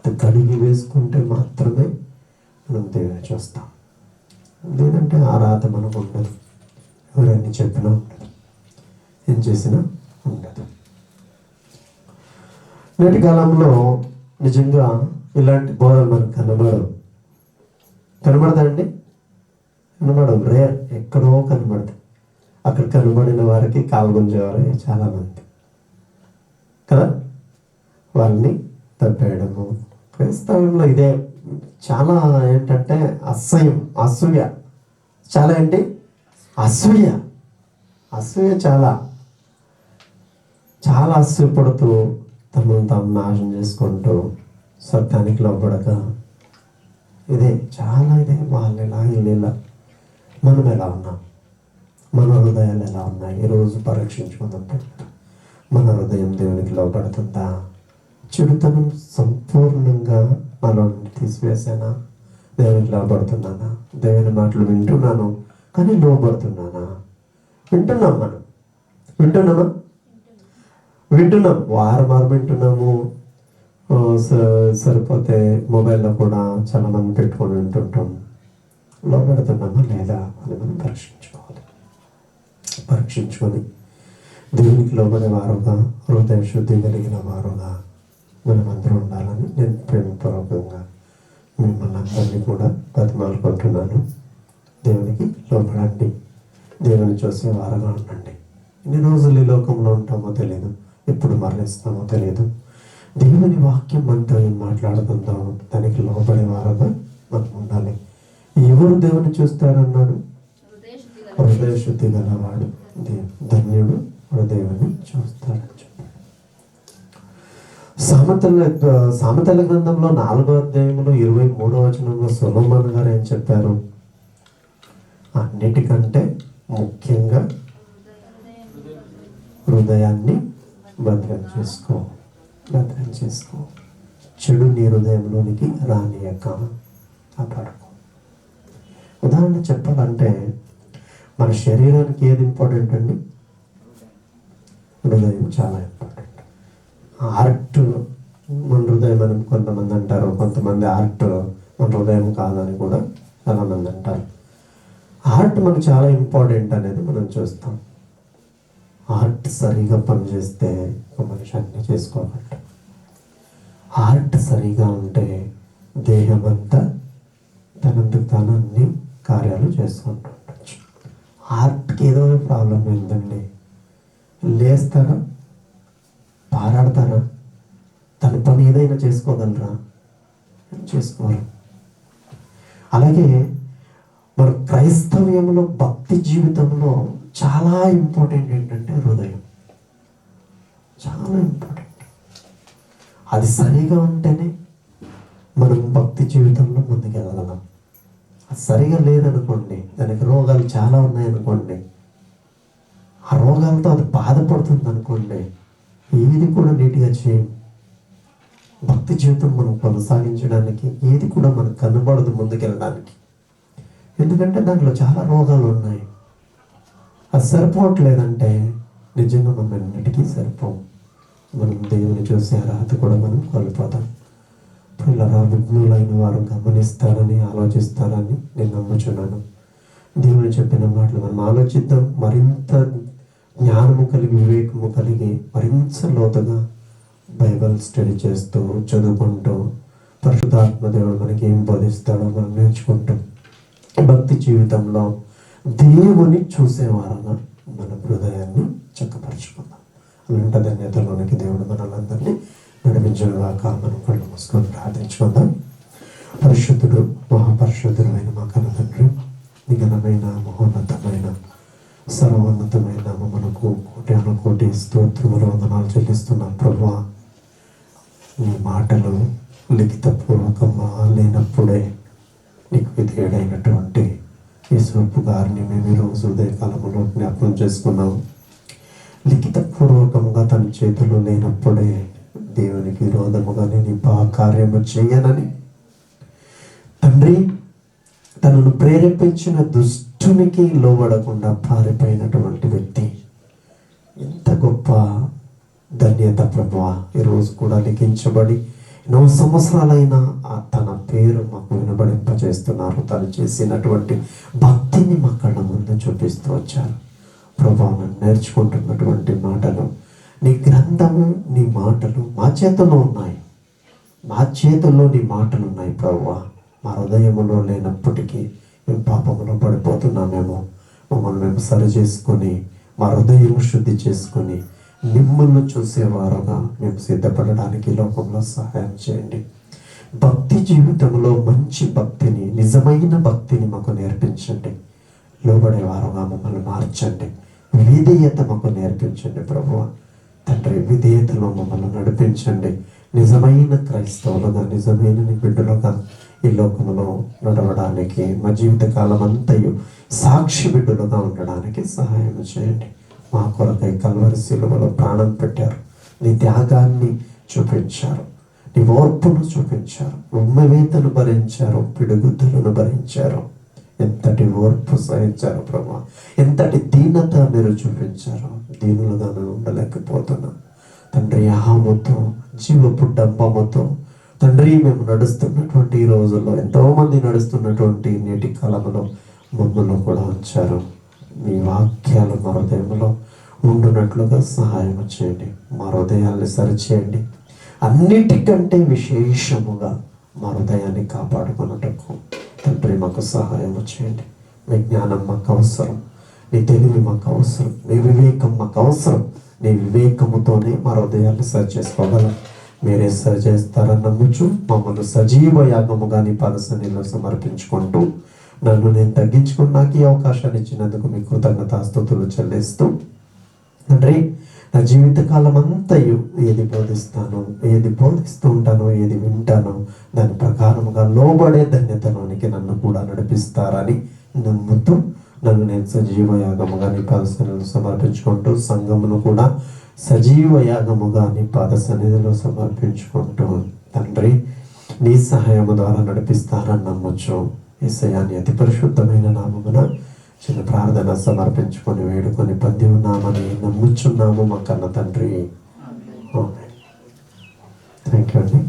అది కడిగి వేసుకుంటే మాత్రమే మనం దేవుని చూస్తాం. లేదంటే ఆరాధన మనకు ఉండదు. ఎవరైనా చెప్పినా ఉండదు, ఏం చేసినా ఉండదు. నేటి కాలంలో నిజంగా ఇలాంటి బోధలు మనకు కనబడదండి. కనబడవు, రేర్, ఎక్కడో కనబడతాయి. అక్కడ కనబడిన వారికి కాల్గొంజేవారు చాలామంది కదా, వాళ్ళని తప్పేయడము. క్రైస్తవంలో ఇదే చాలా ఏంటంటే అసూయ చాలా ఏంటి అసూయ చాలా అసూయపడుతూ తమను తాము నాశనం చేసుకుంటూ సత్యానికి లోబడక ఇదే వాళ్ళు ఇలా వీళ్ళు ఇలా. మనం ఎలా ఉన్నాం? మన హృదయాలు ఎలా ఉన్నాయి? ఈరోజు పరీక్షించుకుందాం. మన హృదయం దేవునికి లోబడుతుందా? చెడుతనం సంపూర్ణంగా నాలో తీసివేసానా? దేవునికి లోబడుతున్నానా? దేవుని మాటలు వింటున్నాను కానీ లోబడుతున్నానా? వింటున్నాం వారం వింటున్నాము. సరిపోతే మొబైల్లో కూడా చాలా మంది పెట్టుకొని వింటుంటాం. లోబడుతున్నామా లేదా అని మనం పరీక్షించుకొని దేవునికి లోబడే వారుగా, హృదయ శుద్ధి కలిగిన వారుగా మనం అందరూ ఉండాలని నేను ప్రేమపూర్వకంగా మిమ్మల్ని అందరినీ కూడా బతిమాలుకుంటున్నాను. దేవునికి లోబడండి, దేవుని చూసే వారుగా ఉండండి. ఎన్ని రోజులు ఈ లోకంలో ఉంటామో తెలియదు, ఎప్పుడు మరణిస్తామో తెలియదు. దేవుని వాక్యం మనతో ఏం మాట్లాడుతుందో దానికి లోబడే వారుగా మనం ఉండాలి. ఎవరు దేవుని చూస్తారన్నాడు? హృదయ శుద్ధి గలవాడు ధన్యుడు, దేవుని చూస్తాడని చెప్పాడు. సామెతల గ్రంథంలో 4వ అధ్యాయంలో 23వ వచనంలో సొలొమోను గారు ఏం చెప్పారు? అన్నిటికంటే ముఖ్యంగా హృదయాన్ని భద్రం చేసుకో. చెడు నీ హృదయంలోనికి రానియక కాపాడుకో. ఉదాహరణ చెప్పాలంటే మన శరీరానికి ఏది ఇంపార్టెంట్ అండి? హృదయం చాలా ఇంపార్టెంట్. హార్ట్ మన హృదయం అని కొంతమంది అంటారు, కొంతమంది హార్ట్ మన హృదయం కాదని కూడా చాలామంది అంటారు. హార్ట్ మనకు చాలా ఇంపార్టెంట్ అనేది మనం చూస్తాం. హార్ట్ సరిగా పనిచేస్తే ఒక మనిషి అన్నీ చేసుకోగలడు. హార్ట్ సరిగా ఉంటే దేహం అంతా తనందుకు తాను అన్ని కార్యాలు చేసుకుంటూ ఉండొచ్చు. హార్ట్కి ఏదో ప్రాబ్లం ఏంటండి? లేస్తారా? పారాడతారా? తన పని ఏదైనా చేసుకోగలరా? చేసుకోరు. అలాగే మన క్రైస్తవ్యంలో, భక్తి జీవితంలో చాలా ఇంపార్టెంట్ ఏంటంటే హృదయం. చాలా ఇంపార్టెంట్. అది సరిగా ఉంటేనే మనం భక్తి జీవితంలో ముందుకెళ్ళగలం. అది సరిగా లేదనుకోండి, దానికి రోగాలు చాలా ఉన్నాయనుకోండి, ఆ రోగాలతో అది బాధపడుతుంది అనుకోండి, ఏది కూడా నీట్గా చేయం. భక్తి జీవితం మనం కొనసాగించడానికి ఏది కూడా మనకు కనబడదు ముందుకెళ్ళడానికి. ఎందుకంటే దాంట్లో చాలా రోగాలు ఉన్నాయి. అది సరిపోవట్లేదంటే నిజంగా మనం ఎన్నిటికీ సరిపోం. మనం దేవుని చూసే అర్హత కూడా మనం కోల్పోతాం. పిల్లరా, విఘ్నులైన వారు గమనిస్తారని, ఆలోచిస్తారని నేను నమ్ముచున్నాను. దేవుని చెప్పిన మాటలు మనం ఆలోచిద్దాం. మరింత జ్ఞానము కలిగి, వివేకము కలిగి, మరింత లోతుగా బైబిల్ స్టడీ చేస్తూ, చదువుకుంటూ, పరిశుద్ధాత్మ దేవుడు మనకి ఏం బోధిస్తాడో మనం నేర్చుకుంటాం. భక్తి జీవితంలో దేవుని చూసేవారుగా మన హృదయాన్ని చక్కపరుచుకుందాం. అలాంటి ధన్యతలోనికి దేవుడు మనలందరినీ నడిపించగాక. మనం కళ్ళు మూసుకొని ప్రార్థించుకుందాం. పరిశుద్ధుడు, మహాపరిశుద్ధుడైన మా కన్న తండ్రి, నిఘనమైన, మహోన్నతమైన, సర్వోన్నతమైన మనకు కోటి స్తోత్రములు, వందనాలు చెల్లిస్తున్నాం ప్రభువా. నీ మాటలు లిఖితపూర్వకంగా లేనప్పుడే నీకు విధేయుడైనటువంటి యేసప్ప గారిని మేము ఈరోజు ఉదయకాలంలో జ్ఞాపకం చేసుకున్నాం. లిఖితపూర్వకంగా తన చేతులు లేనప్పుడే దేవునికి విరోధముగా నేను కార్యము చేయనని తండ్రి తనను ప్రేరేపించిన దుష్టునికి లోబడకుండా పారిపోయినటువంటి వ్యక్తి. ఎంత గొప్ప ధన్యత ప్రభువా. ఈరోజు కూడా లిఖించబడి 9 సంవత్సరాలైనా తన పేరు మాకు వినబడింపజేస్తున్నారు. తను చేసినటువంటి భక్తిని మా కళ్ళ ముందు చూపిస్తూ వచ్చారు ప్రభువా. నేర్చుకుంటున్నటువంటి మాటలు, నీ గ్రంథము, నీ మాటలు మా చేతుల్లో ఉన్నాయి. మా చేతుల్లో నీ మాటలు ఉన్నాయి ప్రభువా. మా హృదయములో లేనప్పటికీ మేము పాపములో పడిపోతున్నామేమో. మమ్మల్ని మేము సరి చేసుకొని, మా హృదయం శుద్ధి చేసుకొని, మిమ్మల్ని చూసేవారుగా మేము సిద్ధపడడానికి లోకంలో సహాయం చేయండి. భక్తి జీవితంలో మంచి భక్తిని, నిజమైన భక్తిని మాకు నేర్పించండి. లోబడేవారుగా మమ్మల్ని మార్చండి. విధేయత మాకు నేర్పించండి ప్రభువా. తండ్రి, విధేయతలో మమ్మల్ని నడిపించండి. నిజమైన క్రైస్తవులుగా, నిజమైన నీ బిడ్డలుగా ఈ లోకంలో నడవడానికి, మా జీవితకాలం అంతయు సాక్షి బిడ్డలుగా ఉండడానికి సహాయం చేయండి. మా కొరకై కల్వరి శిలువలో ప్రాణం పెట్టారు. నీ త్యాగాన్ని చూపించారు, నీ ఓర్పును చూపించారు, ఉమ్మవేతను భరించారు, పిడుగుద్దులను భరించారు. ఎంతటి ఓర్పు సహించారు ప్రభా. ఎంతటి దీనత మీరు చూపించారు. దీనులుగా మేము ఉండలేకపోతున్నాం తండ్రి. అహముతో, జీవపు డంబముతో తండ్రి మేము నడుస్తున్నటువంటి ఈ రోజుల్లో, ఎంతోమంది నడుస్తున్నటువంటి నేటి కాలంలో మమ్మల్ని కూడా ఉంచారు. మీ వాక్యాలు మా హృదయంలో ఉండునట్లుగా సహాయం చేయండి. మా హృదయాన్ని సరిచేయండి. అన్నిటికంటే విశేషముగా మా హృదయాన్ని కాపాడుకున్నట్టుకు తండ్రి మాకు సహాయం చేయండి. మీ జ్ఞానం మాకు అవసరం, నీ తెలివి మాకు అవసరం, నీ వివేకం మాకు అవసరం. నీ వివేకముతోనే మా హృదయాన్ని సరి చేసుకోగలం. మీరే సరి చేస్తారని నమ్ముచు మమ్మల్ని సజీవ యాగముగా నీ పాదసన్నిధిలో సమర్పించుకుంటూ, నన్ను నేను తగ్గించుకుని నాకు ఈ అవకాశాన్ని ఇచ్చినందుకు మీ కృతజ్ఞతాస్తుతులు చెల్లిస్తూ తండ్రి, నా జీవితకాలం అంతయు ఏది బోధిస్తానో, ఏది బోధిస్తూ ఉంటానో, ఏది వింటానో దాని ప్రకారముగా లోబడే ధన్యతలోనికి నన్ను కూడా నడిపిస్తారని నమ్ముతూ, నన్ను నేను సజీవ యాగముగా నీ పాదసన్నిధిలో సమర్పించుకుంటూ, సంఘమును కూడా సజీవ యాగముగా నీ పాదసన్నిధిలో సమర్పించుకుంటూ తండ్రి, నీ సహాయము ద్వారా నడిపిస్తారని నమ్మొచ్చు. యేసయ్యా, అతి పరిశుద్ధమైన నామమున చిన్న ప్రార్థన సమర్పించుకొని వేడుకొని పొంది ఉన్నామని నమ్ముచున్నాము మా కన్న తండ్రి. థ్యాంక్ యూ అండి.